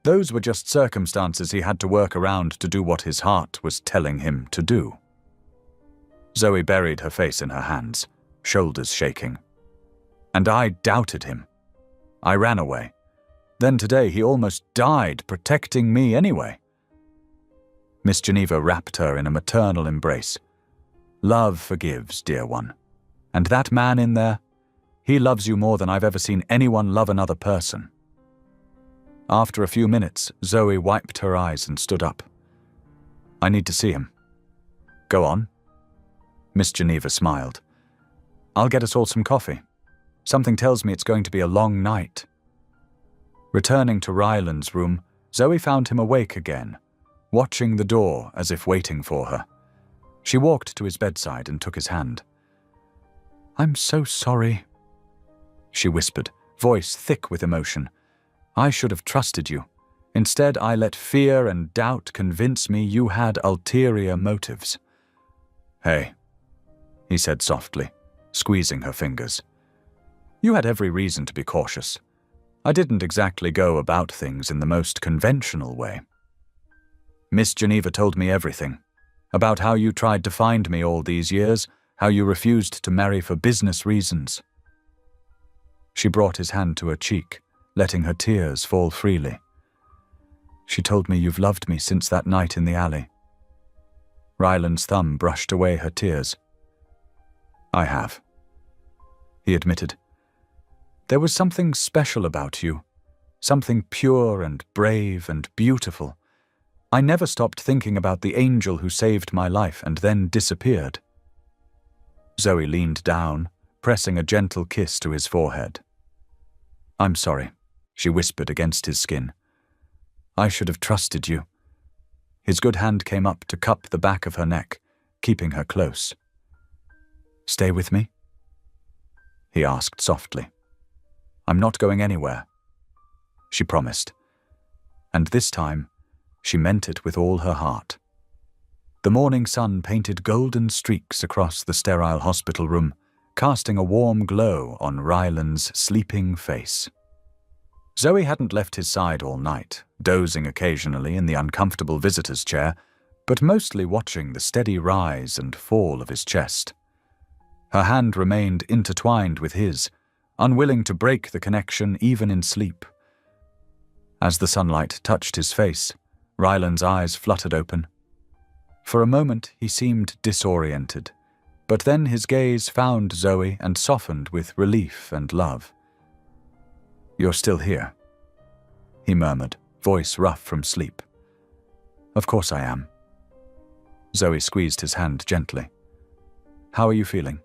those were just circumstances he had to work around to do what his heart was telling him to do." Zoe buried her face in her hands, shoulders shaking. "And I doubted him. I ran away. Then today he almost died protecting me anyway." Miss Geneva wrapped her in a maternal embrace. "Love forgives, dear one. And that man in there, he loves you more than I've ever seen anyone love another person." After a few minutes, Zoe wiped her eyes and stood up. "I need to see him." "Go on." Miss Geneva smiled. "I'll get us all some coffee. Something tells me it's going to be a long night." Returning to Rylan's room, Zoe found him awake again, watching the door as if waiting for her. She walked to his bedside and took his hand. I'm so sorry, she whispered, voice thick with emotion. I should have trusted you. Instead, I let fear and doubt convince me you had ulterior motives. Hey, he said softly, squeezing her fingers. You had every reason to be cautious. I didn't exactly go about things in the most conventional way. Miss Geneva told me everything, about how you tried to find me all these years, how you refused to marry for business reasons. She brought his hand to her cheek, letting her tears fall freely. She told me you've loved me since that night in the alley. Ryland's thumb brushed away her tears. I have, he admitted. There was something special about you, something pure and brave and beautiful. I never stopped thinking about the angel who saved my life and then disappeared. Zoe leaned down, pressing a gentle kiss to his forehead. I'm sorry, she whispered against his skin. I should have trusted you. His good hand came up to cup the back of her neck, keeping her close. Stay with me? He asked softly. I'm not going anywhere, she promised. And this time, she meant it with all her heart. The morning sun painted golden streaks across the sterile hospital room, casting a warm glow on Ryland's sleeping face. Zoe hadn't left his side all night, dozing occasionally in the uncomfortable visitor's chair, but mostly watching the steady rise and fall of his chest. Her hand remained intertwined with his, unwilling to break the connection even in sleep. As the sunlight touched his face, Ryland's eyes fluttered open. For a moment he seemed disoriented, but then his gaze found Zoe and softened with relief and love. You're still here, he murmured, voice rough from sleep. Of course I am. Zoe squeezed his hand gently. How are you feeling?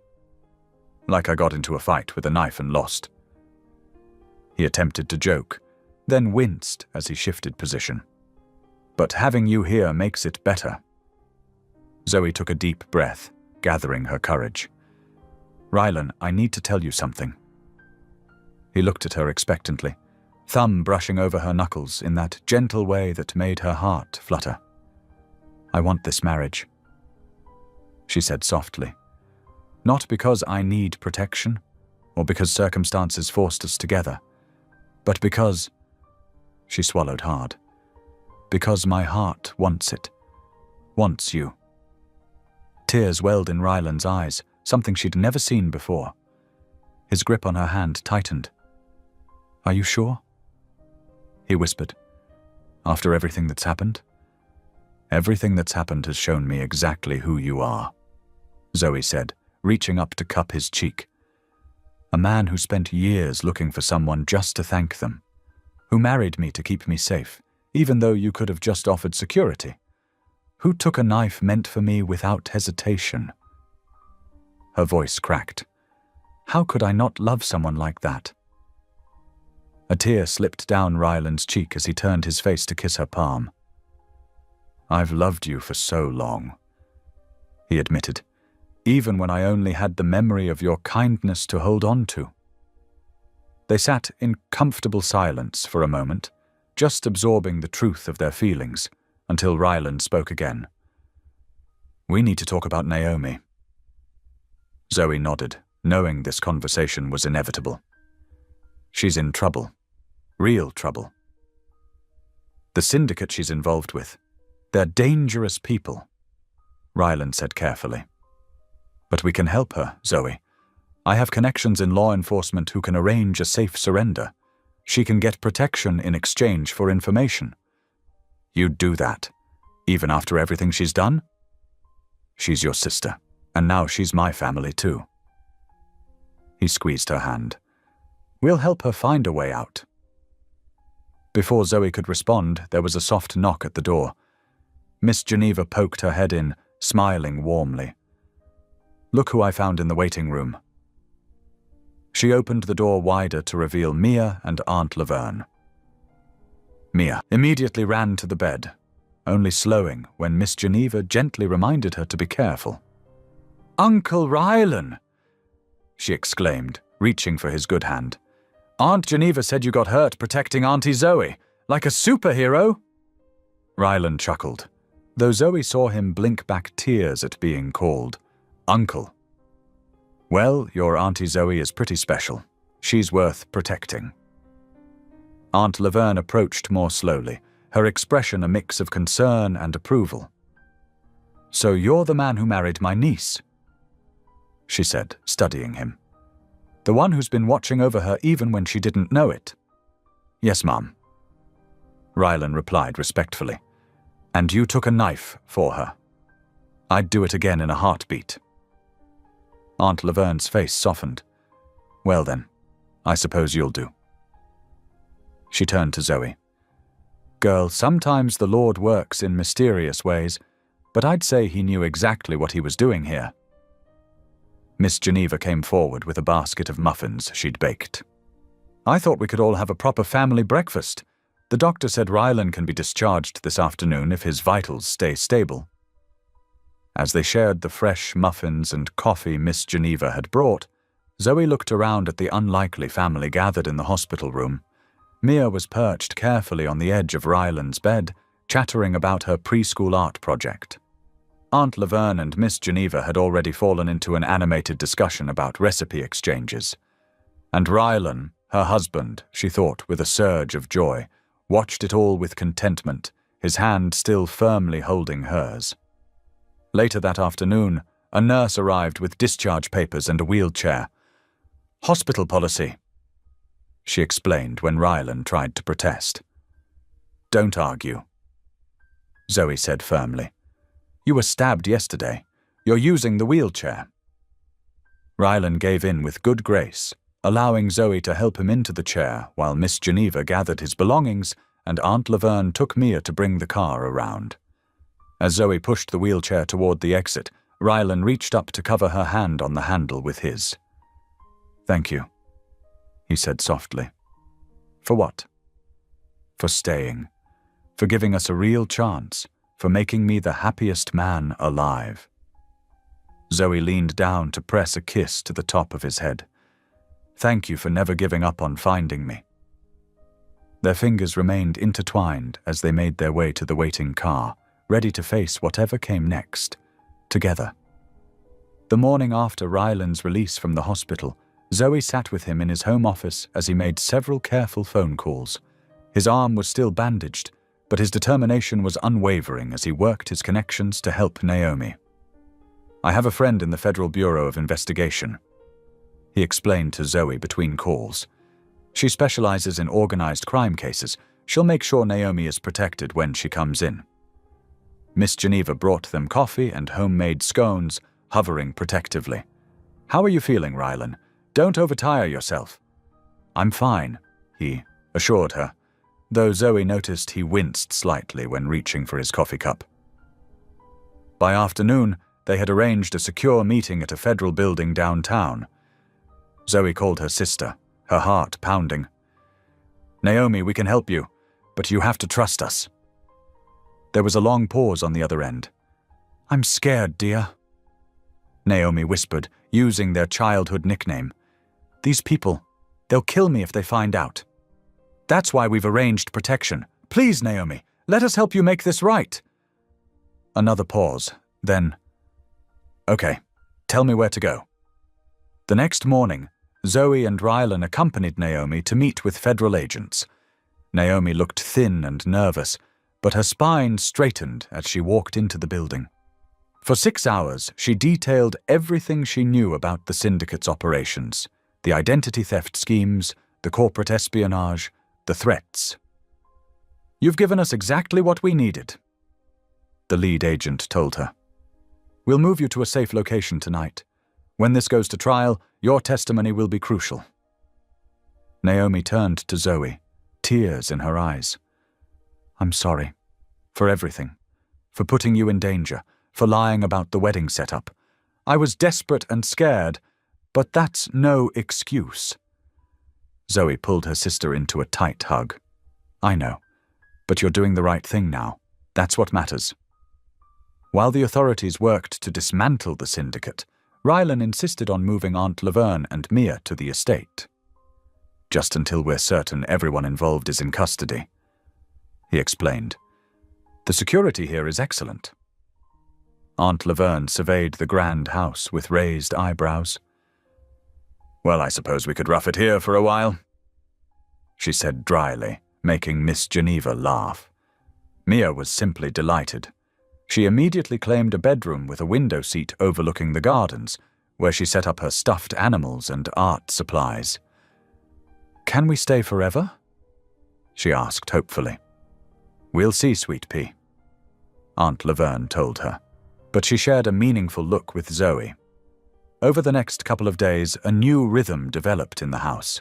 Like I got into a fight with a knife and lost. He attempted to joke, then winced as he shifted position. But having you here makes it better. Zoe took a deep breath, gathering her courage. Ryland, I need to tell you something. He looked at her expectantly, thumb brushing over her knuckles in that gentle way that made her heart flutter. I want this marriage, she said softly. Not because I need protection, or because circumstances forced us together, but because, she swallowed hard, because my heart wants it, wants you. Tears welled in Ryland's eyes, something she'd never seen before. His grip on her hand tightened. Are you sure? He whispered. After everything that's happened? Everything that's happened has shown me exactly who you are, Zoe said, reaching up to cup his cheek. A man who spent years looking for someone just to thank them, who married me to keep me safe, even though you could have just offered security, who took a knife meant for me without hesitation. Her voice cracked. How could I not love someone like that? A tear slipped down Ryland's cheek as he turned his face to kiss her palm. I've loved you for so long, he admitted, even when I only had the memory of your kindness to hold on to. They sat in comfortable silence for a moment, just absorbing the truth of their feelings, until Ryland spoke again. We need to talk about Naomi. Zoe nodded, knowing this conversation was inevitable. She's in trouble. Real trouble. The syndicate she's involved with. They're dangerous people, Ryland said carefully. But we can help her, Zoe. I have connections in law enforcement who can arrange a safe surrender. She can get protection in exchange for information. You'd do that, even after everything she's done? She's your sister, and now she's my family too. He squeezed her hand. We'll help her find a way out. Before Zoe could respond, there was a soft knock at the door. Miss Geneva poked her head in, smiling warmly. Look who I found in the waiting room. She opened the door wider to reveal Mia and Aunt Laverne. Mia immediately ran to the bed, only slowing when Miss Geneva gently reminded her to be careful. Uncle Ryland! she exclaimed, reaching for his good hand. "Aunt Geneva said you got hurt protecting Auntie Zoe, like a superhero." Rylan chuckled, though Zoe saw him blink back tears at being called Uncle. "Well, your Auntie Zoe is pretty special. She's worth protecting." Aunt Laverne approached more slowly, her expression a mix of concern and approval. "So you're the man who married my niece?" she said, studying him. "The one who's been watching over her even when she didn't know it?" "Yes, Mom," Rylan replied respectfully. "And you took a knife for her. I'd do it again in a heartbeat." Aunt Laverne's face softened. "Well then, I suppose you'll do." She turned to Zoe. "Girl, sometimes the Lord works in mysterious ways, but I'd say he knew exactly what he was doing here." Miss Geneva came forward with a basket of muffins she'd baked. "I thought we could all have a proper family breakfast. The doctor said Rylan can be discharged this afternoon if his vitals stay stable." As they shared the fresh muffins and coffee Miss Geneva had brought, Zoe looked around at the unlikely family gathered in the hospital room. Mia was perched carefully on the edge of Rylan's bed, chattering about her preschool art project. Aunt Laverne and Miss Geneva had already fallen into an animated discussion about recipe exchanges. And Rylan, her husband, she thought with a surge of joy, watched it all with contentment, his hand still firmly holding hers. Later that afternoon, a nurse arrived with discharge papers and a wheelchair. "Hospital policy," she explained when Rylan tried to protest. "Don't argue," Zoe said firmly. "You were stabbed yesterday. You're using the wheelchair." Rylan gave in with good grace, allowing Zoe to help him into the chair while Miss Geneva gathered his belongings and Aunt Laverne took Mia to bring the car around. As Zoe pushed the wheelchair toward the exit, Rylan reached up to cover her hand on the handle with his. "Thank you," he said softly. "For what?" "For staying. For giving us a real chance. For making me the happiest man alive." Zoe leaned down to press a kiss to the top of his head. "Thank you for never giving up on finding me." Their fingers remained intertwined as they made their way to the waiting car, ready to face whatever came next, together. The morning after Rylan's release from the hospital, Zoe sat with him in his home office as he made several careful phone calls. His arm was still bandaged, but his determination was unwavering as he worked his connections to help Naomi. "I have a friend in the Federal Bureau of Investigation," he explained to Zoe between calls. "She specializes in organized crime cases. She'll make sure Naomi is protected when she comes in." Miss Geneva brought them coffee and homemade scones, hovering protectively. "How are you feeling, Rylan? Don't overtire yourself." "I'm fine," he assured her, though Zoe noticed he winced slightly when reaching for his coffee cup. By afternoon, they had arranged a secure meeting at a federal building downtown. Zoe called her sister, her heart pounding. "Naomi, we can help you, but you have to trust us." There was a long pause on the other end. "I'm scared, dear," Naomi whispered, using their childhood nickname. "These people, they'll kill me if they find out. That's why we've arranged protection. Please, Naomi, let us help you make this right." Another pause, then, "Okay, tell me where to go." The next morning, Zoe and Rylan accompanied Naomi to meet with federal agents. Naomi looked thin and nervous, but her spine straightened as she walked into the building. For 6 hours, she detailed everything she knew about the syndicate's operations, the identity theft schemes, the corporate espionage, the threats. "You've given us exactly what we needed," the lead agent told her. "We'll move you to a safe location tonight. When this goes to trial, your testimony will be crucial." Naomi turned to Zoe, tears in her eyes. "I'm sorry. For everything. For putting you in danger. For lying about the wedding setup. I was desperate and scared, but that's no excuse." Zoe pulled her sister into a tight hug. "I know, but you're doing the right thing now. That's what matters." While the authorities worked to dismantle the syndicate, Rylan insisted on moving Aunt Laverne and Mia to the estate. Just until we're certain everyone involved is in custody, he explained. The security here is excellent. Aunt Laverne surveyed the grand house with raised eyebrows. Well, I suppose we could rough it here for a while, she said dryly, making Miss Geneva laugh. Mia was simply delighted. She immediately claimed a bedroom with a window seat overlooking the gardens, where she set up her stuffed animals and art supplies. Can we stay forever? She asked hopefully. We'll see, Sweet Pea, Aunt Laverne told her, but she shared a meaningful look with Zoe. Over the next couple of days, a new rhythm developed in the house.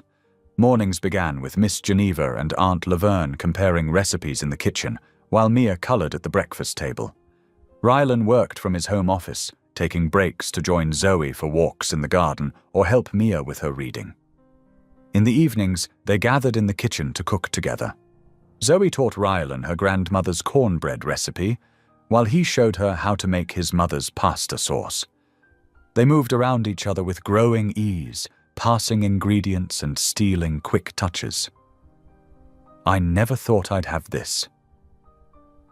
Mornings began with Miss Geneva and Aunt Laverne comparing recipes in the kitchen, while Mia colored at the breakfast table. Rylan worked from his home office, taking breaks to join Zoe for walks in the garden or help Mia with her reading. In the evenings, they gathered in the kitchen to cook together. Zoe taught Rylan her grandmother's cornbread recipe, while he showed her how to make his mother's pasta sauce. They moved around each other with growing ease, passing ingredients and stealing quick touches. I never thought I'd have this,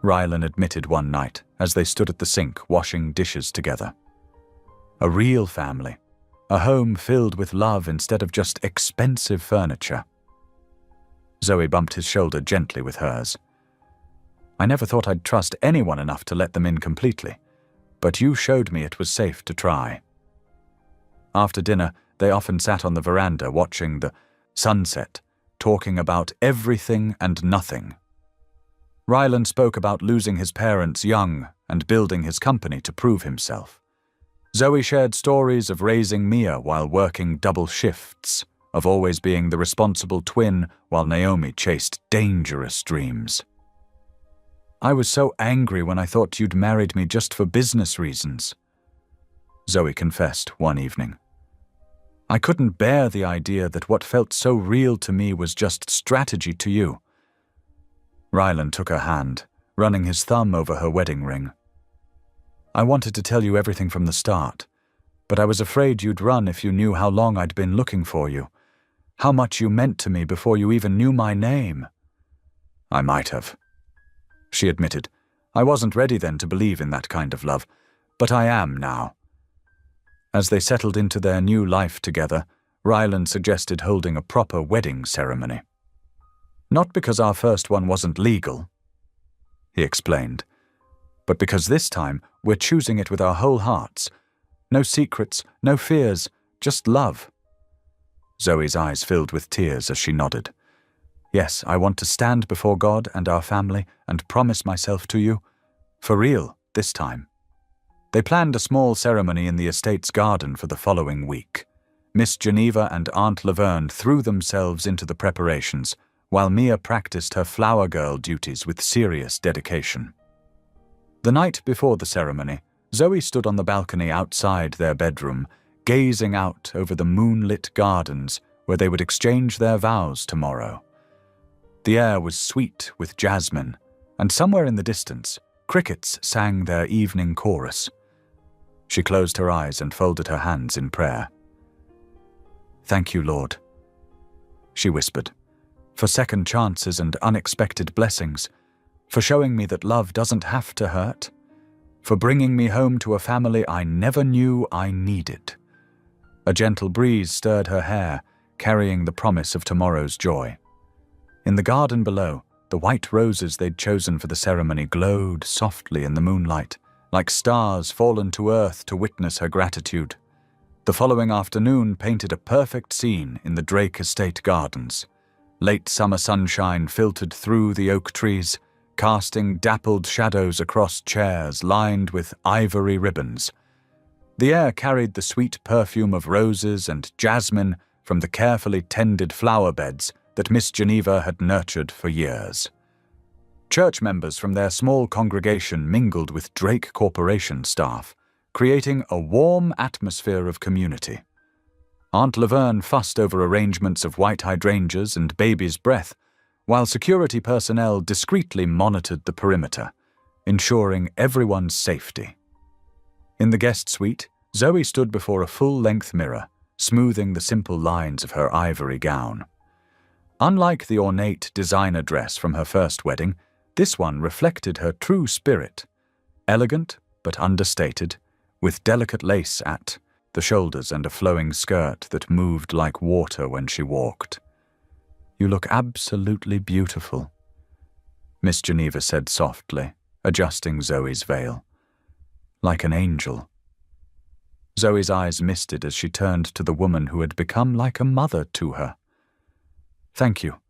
Rylan admitted one night as they stood at the sink washing dishes together. A real family, a home filled with love instead of just expensive furniture. Zoe bumped his shoulder gently with hers. I never thought I'd trust anyone enough to let them in completely, but you showed me it was safe to try. After dinner, they often sat on the veranda watching the sunset, talking about everything and nothing. Rylan spoke about losing his parents young and building his company to prove himself. Zoe shared stories of raising Mia while working double shifts, of always being the responsible twin while Naomi chased dangerous dreams. I was so angry when I thought you'd married me just for business reasons, Zoe confessed one evening. I couldn't bear the idea that what felt so real to me was just strategy to you. Rylan took her hand, running his thumb over her wedding ring. I wanted to tell you everything from the start, but I was afraid you'd run if you knew how long I'd been looking for you, how much you meant to me before you even knew my name. I might have, she admitted. I wasn't ready then to believe in that kind of love, but I am now. As they settled into their new life together, Rylan suggested holding a proper wedding ceremony. Not because our first one wasn't legal, he explained, but because this time we're choosing it with our whole hearts. No secrets, no fears, just love. Zoe's eyes filled with tears as she nodded. Yes, I want to stand before God and our family and promise myself to you, for real, this time. They planned a small ceremony in the estate's garden for the following week. Miss Geneva and Aunt Laverne threw themselves into the preparations, while Mia practiced her flower girl duties with serious dedication. The night before the ceremony, Zoe stood on the balcony outside their bedroom, gazing out over the moonlit gardens where they would exchange their vows tomorrow. The air was sweet with jasmine, and somewhere in the distance, crickets sang their evening chorus. She closed her eyes and folded her hands in prayer. Thank you, Lord, she whispered, for second chances and unexpected blessings, for showing me that love doesn't have to hurt, for bringing me home to a family I never knew I needed. A gentle breeze stirred her hair, carrying the promise of tomorrow's joy. In the garden below, the white roses they'd chosen for the ceremony glowed softly in the moonlight, like stars fallen to earth to witness her gratitude. The following afternoon painted a perfect scene in the Drake Estate gardens. Late summer sunshine filtered through the oak trees, casting dappled shadows across chairs lined with ivory ribbons. The air carried the sweet perfume of roses and jasmine from the carefully tended flower beds that Miss Geneva had nurtured for years. Church members from their small congregation mingled with Drake Corporation staff, creating a warm atmosphere of community. Aunt Laverne fussed over arrangements of white hydrangeas and baby's breath, while security personnel discreetly monitored the perimeter, ensuring everyone's safety. In the guest suite, Zoe stood before a full-length mirror, smoothing the simple lines of her ivory gown. Unlike the ornate designer dress from her first wedding, this one reflected her true spirit, elegant but understated, with delicate lace at the shoulders and a flowing skirt that moved like water when she walked. "You look absolutely beautiful," Miss Geneva said softly, adjusting Zoe's veil. "Like an angel." Zoe's eyes misted as she turned to the woman who had become like a mother to her. "Thank you.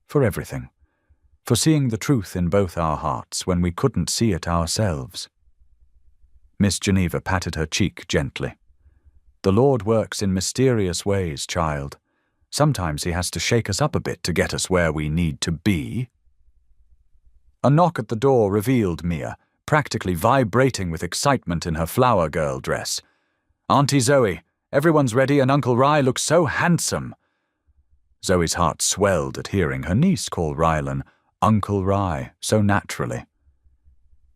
For everything. For seeing the truth in both our hearts when we couldn't see it ourselves." Miss Geneva patted her cheek gently. "The Lord works in mysterious ways, child. Sometimes he has to shake us up a bit to get us where we need to be." A knock at the door revealed Mia, practically vibrating with excitement in her flower girl dress. "Auntie Zoe, everyone's ready and Uncle Rye looks so handsome." Zoe's heart swelled at hearing her niece call Rylan Uncle Rye so naturally.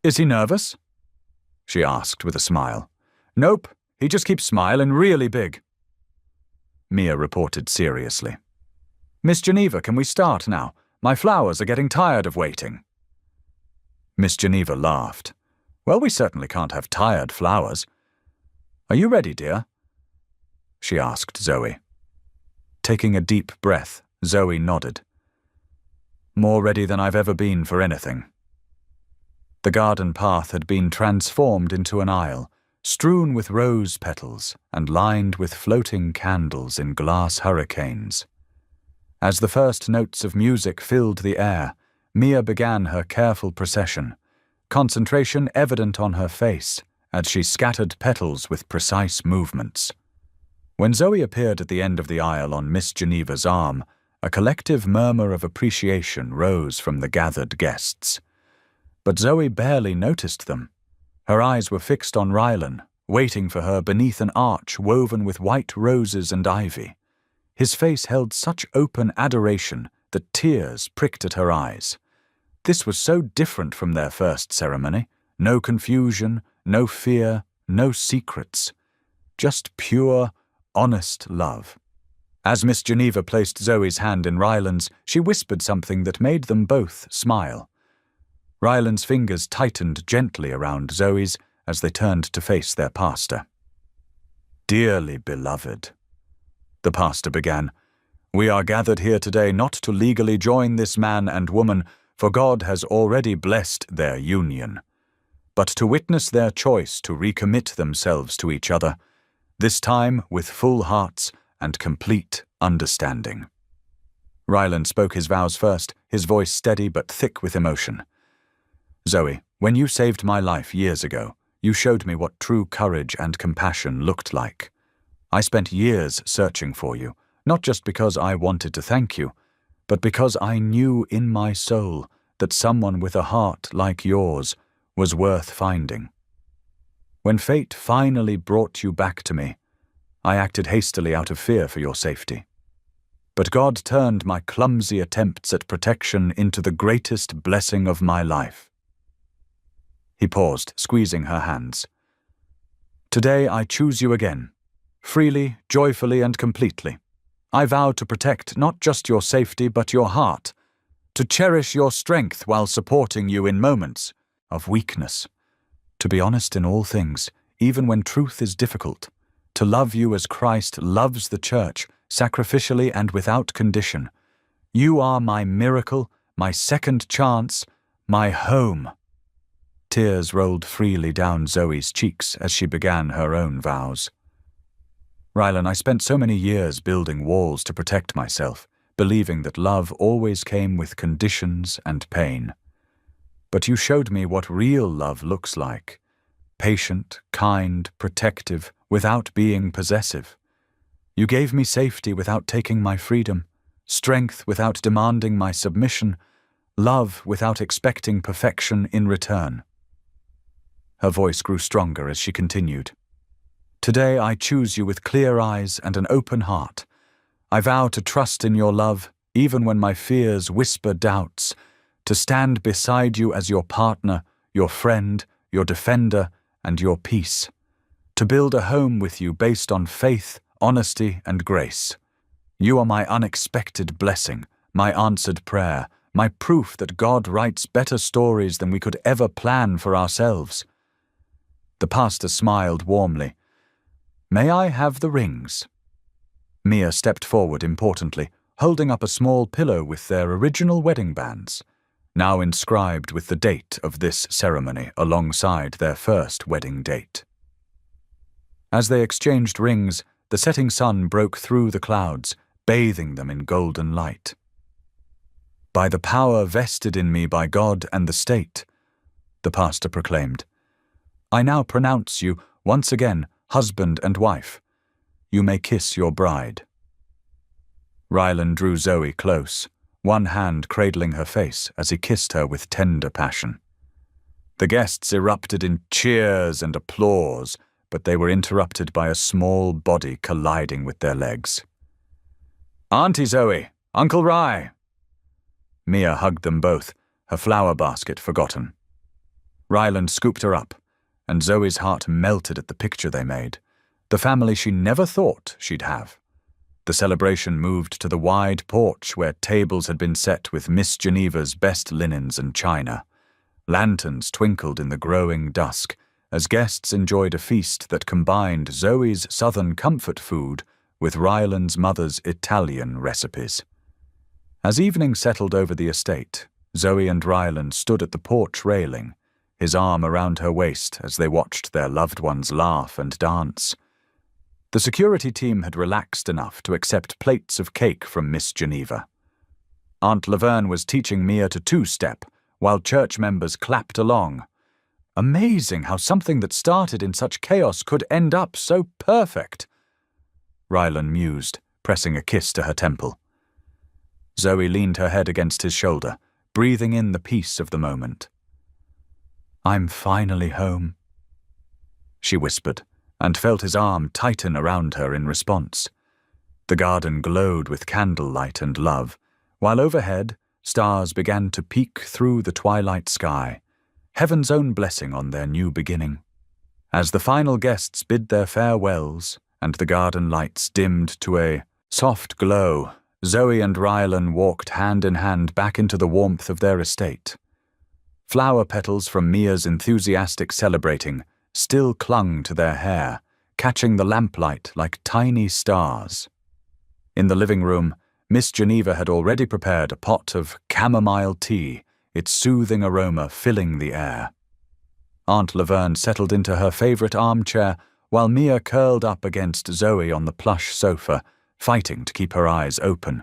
"Is he nervous?" she asked with a smile. "Nope, he just keeps smiling really big," Mia reported seriously. "Miss Geneva, can we start now? My flowers are getting tired of waiting." Miss Geneva laughed. "Well, we certainly can't have tired flowers. Are you ready, dear?" she asked Zoe. Taking a deep breath, Zoe nodded. "More ready than I've ever been for anything." The garden path had been transformed into an aisle, strewn with rose petals and lined with floating candles in glass hurricanes. As the first notes of music filled the air, Mia began her careful procession, concentration evident on her face as she scattered petals with precise movements. When Zoe appeared at the end of the aisle on Miss Geneva's arm, a collective murmur of appreciation rose from the gathered guests. But Zoe barely noticed them. Her eyes were fixed on Rylan, waiting for her beneath an arch woven with white roses and ivy. His face held such open adoration that tears pricked at her eyes. This was so different from their first ceremony. No confusion, no fear, no secrets. Just pure, honest love. As Miss Geneva placed Zoe's hand in Rylan's, she whispered something that made them both smile. Rylan's fingers tightened gently around Zoe's as they turned to face their pastor. "Dearly beloved," the pastor began, "we are gathered here today not to legally join this man and woman, for God has already blessed their union, but to witness their choice to recommit themselves to each other, this time with full hearts and complete understanding." Rylan spoke his vows first, his voice steady but thick with emotion. "Zoe, when you saved my life years ago, you showed me what true courage and compassion looked like. I spent years searching for you, not just because I wanted to thank you, but because I knew in my soul that someone with a heart like yours was worth finding. When fate finally brought you back to me, I acted hastily out of fear for your safety. But God turned my clumsy attempts at protection into the greatest blessing of my life." He paused, squeezing her hands. "Today I choose you again, freely, joyfully, and completely. I vow to protect not just your safety but your heart, to cherish your strength while supporting you in moments of weakness, to be honest in all things, even when truth is difficult, to love you as Christ loves the church, sacrificially and without condition. You are my miracle, my second chance, my home." Tears rolled freely down Zoe's cheeks as she began her own vows. "Rylan, I spent so many years building walls to protect myself, believing that love always came with conditions and pain. But you showed me what real love looks like. Patient, kind, protective, without being possessive. You gave me safety without taking my freedom, strength without demanding my submission, love without expecting perfection in return." Her voice grew stronger as she continued. "Today I choose you with clear eyes and an open heart. I vow to trust in your love, even when my fears whisper doubts, to stand beside you as your partner, your friend, your defender, and your peace. to build a home with you based on faith, honesty, and grace. You are my unexpected blessing, my answered prayer, my proof that God writes better stories than we could ever plan for ourselves." The pastor smiled warmly. "May I have the rings?" Mia stepped forward importantly, holding up a small pillow with their original wedding bands, now inscribed with the date of this ceremony alongside their first wedding date. As they exchanged rings, the setting sun broke through the clouds, bathing them in golden light. "By the power vested in me by God and the state," the pastor proclaimed, "I now pronounce you, once again, husband and wife. You may kiss your bride." Rylan drew Zoe close, one hand cradling her face as he kissed her with tender passion. The guests erupted in cheers and applause, but they were interrupted by a small body colliding with their legs. "Auntie Zoe! Uncle Rye!" Mia hugged them both, her flower basket forgotten. Ryland scooped her up, and Zoe's heart melted at the picture they made, the family she never thought she'd have. The celebration moved to the wide porch where tables had been set with Miss Geneva's best linens and china. Lanterns twinkled in the growing dusk as guests enjoyed a feast that combined Zoe's southern comfort food with Ryland's mother's Italian recipes. As evening settled over the estate, Zoe and Ryland stood at the porch railing, his arm around her waist as they watched their loved ones laugh and dance. The security team had relaxed enough to accept plates of cake from Miss Geneva. Aunt Laverne was teaching Mia to two-step, while church members clapped along. Amazing how something that started in such chaos could end up so perfect, Rylan mused, pressing a kiss to her temple. Zoe leaned her head against his shoulder, breathing in the peace of the moment. "I'm finally home," she whispered, and felt his arm tighten around her in response. The garden glowed with candlelight and love, while overhead, stars began to peek through the twilight sky, heaven's own blessing on their new beginning. As the final guests bid their farewells, and the garden lights dimmed to a soft glow, Zoe and Rylan walked hand in hand back into the warmth of their estate. Flower petals from Mia's enthusiastic celebrating still clung to their hair, catching the lamplight like tiny stars. In the living room, Miss Geneva had already prepared a pot of chamomile tea, its soothing aroma filling the air. Aunt Laverne settled into her favorite armchair, while Mia curled up against Zoe on the plush sofa, fighting to keep her eyes open.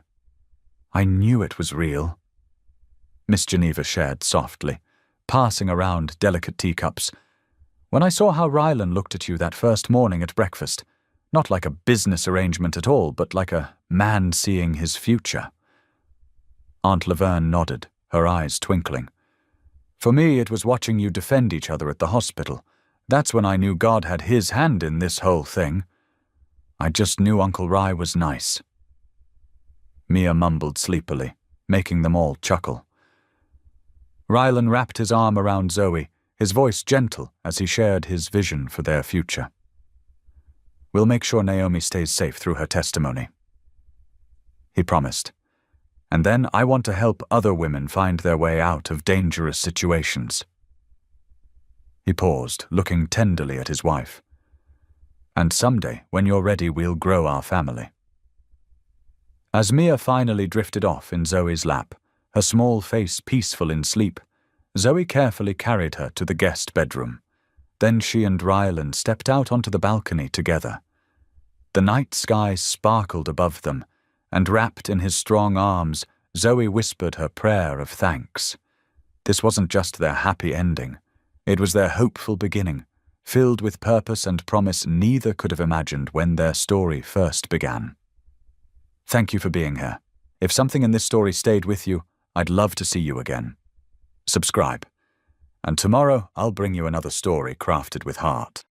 "I knew it was real," Miss Geneva shared softly, passing around delicate teacups. "When I saw how Rylan looked at you that first morning at breakfast, not like a business arrangement at all, but like a man seeing his future." Aunt Laverne nodded, her eyes twinkling. "For me, it was watching you defend each other at the hospital. That's when I knew God had his hand in this whole thing. I just knew Uncle Rye was nice." Mia mumbled sleepily, making them all chuckle. Rylan wrapped his arm around Zoe, his voice gentle as he shared his vision for their future. "We'll make sure Naomi stays safe through her testimony," he promised. "And then I want to help other women find their way out of dangerous situations." He paused, looking tenderly at his wife. "And someday, when you're ready, we'll grow our family." As Mia finally drifted off in Zoe's lap, her small face peaceful in sleep, Zoe carefully carried her to the guest bedroom. Then she and Rylan stepped out onto the balcony together. The night sky sparkled above them, and wrapped in his strong arms, Zoe whispered her prayer of thanks. This wasn't just their happy ending. It was their hopeful beginning, filled with purpose and promise neither could have imagined when their story first began. Thank you for being here. If something in this story stayed with you, I'd love to see you again. Subscribe. And tomorrow, I'll bring you another story crafted with heart.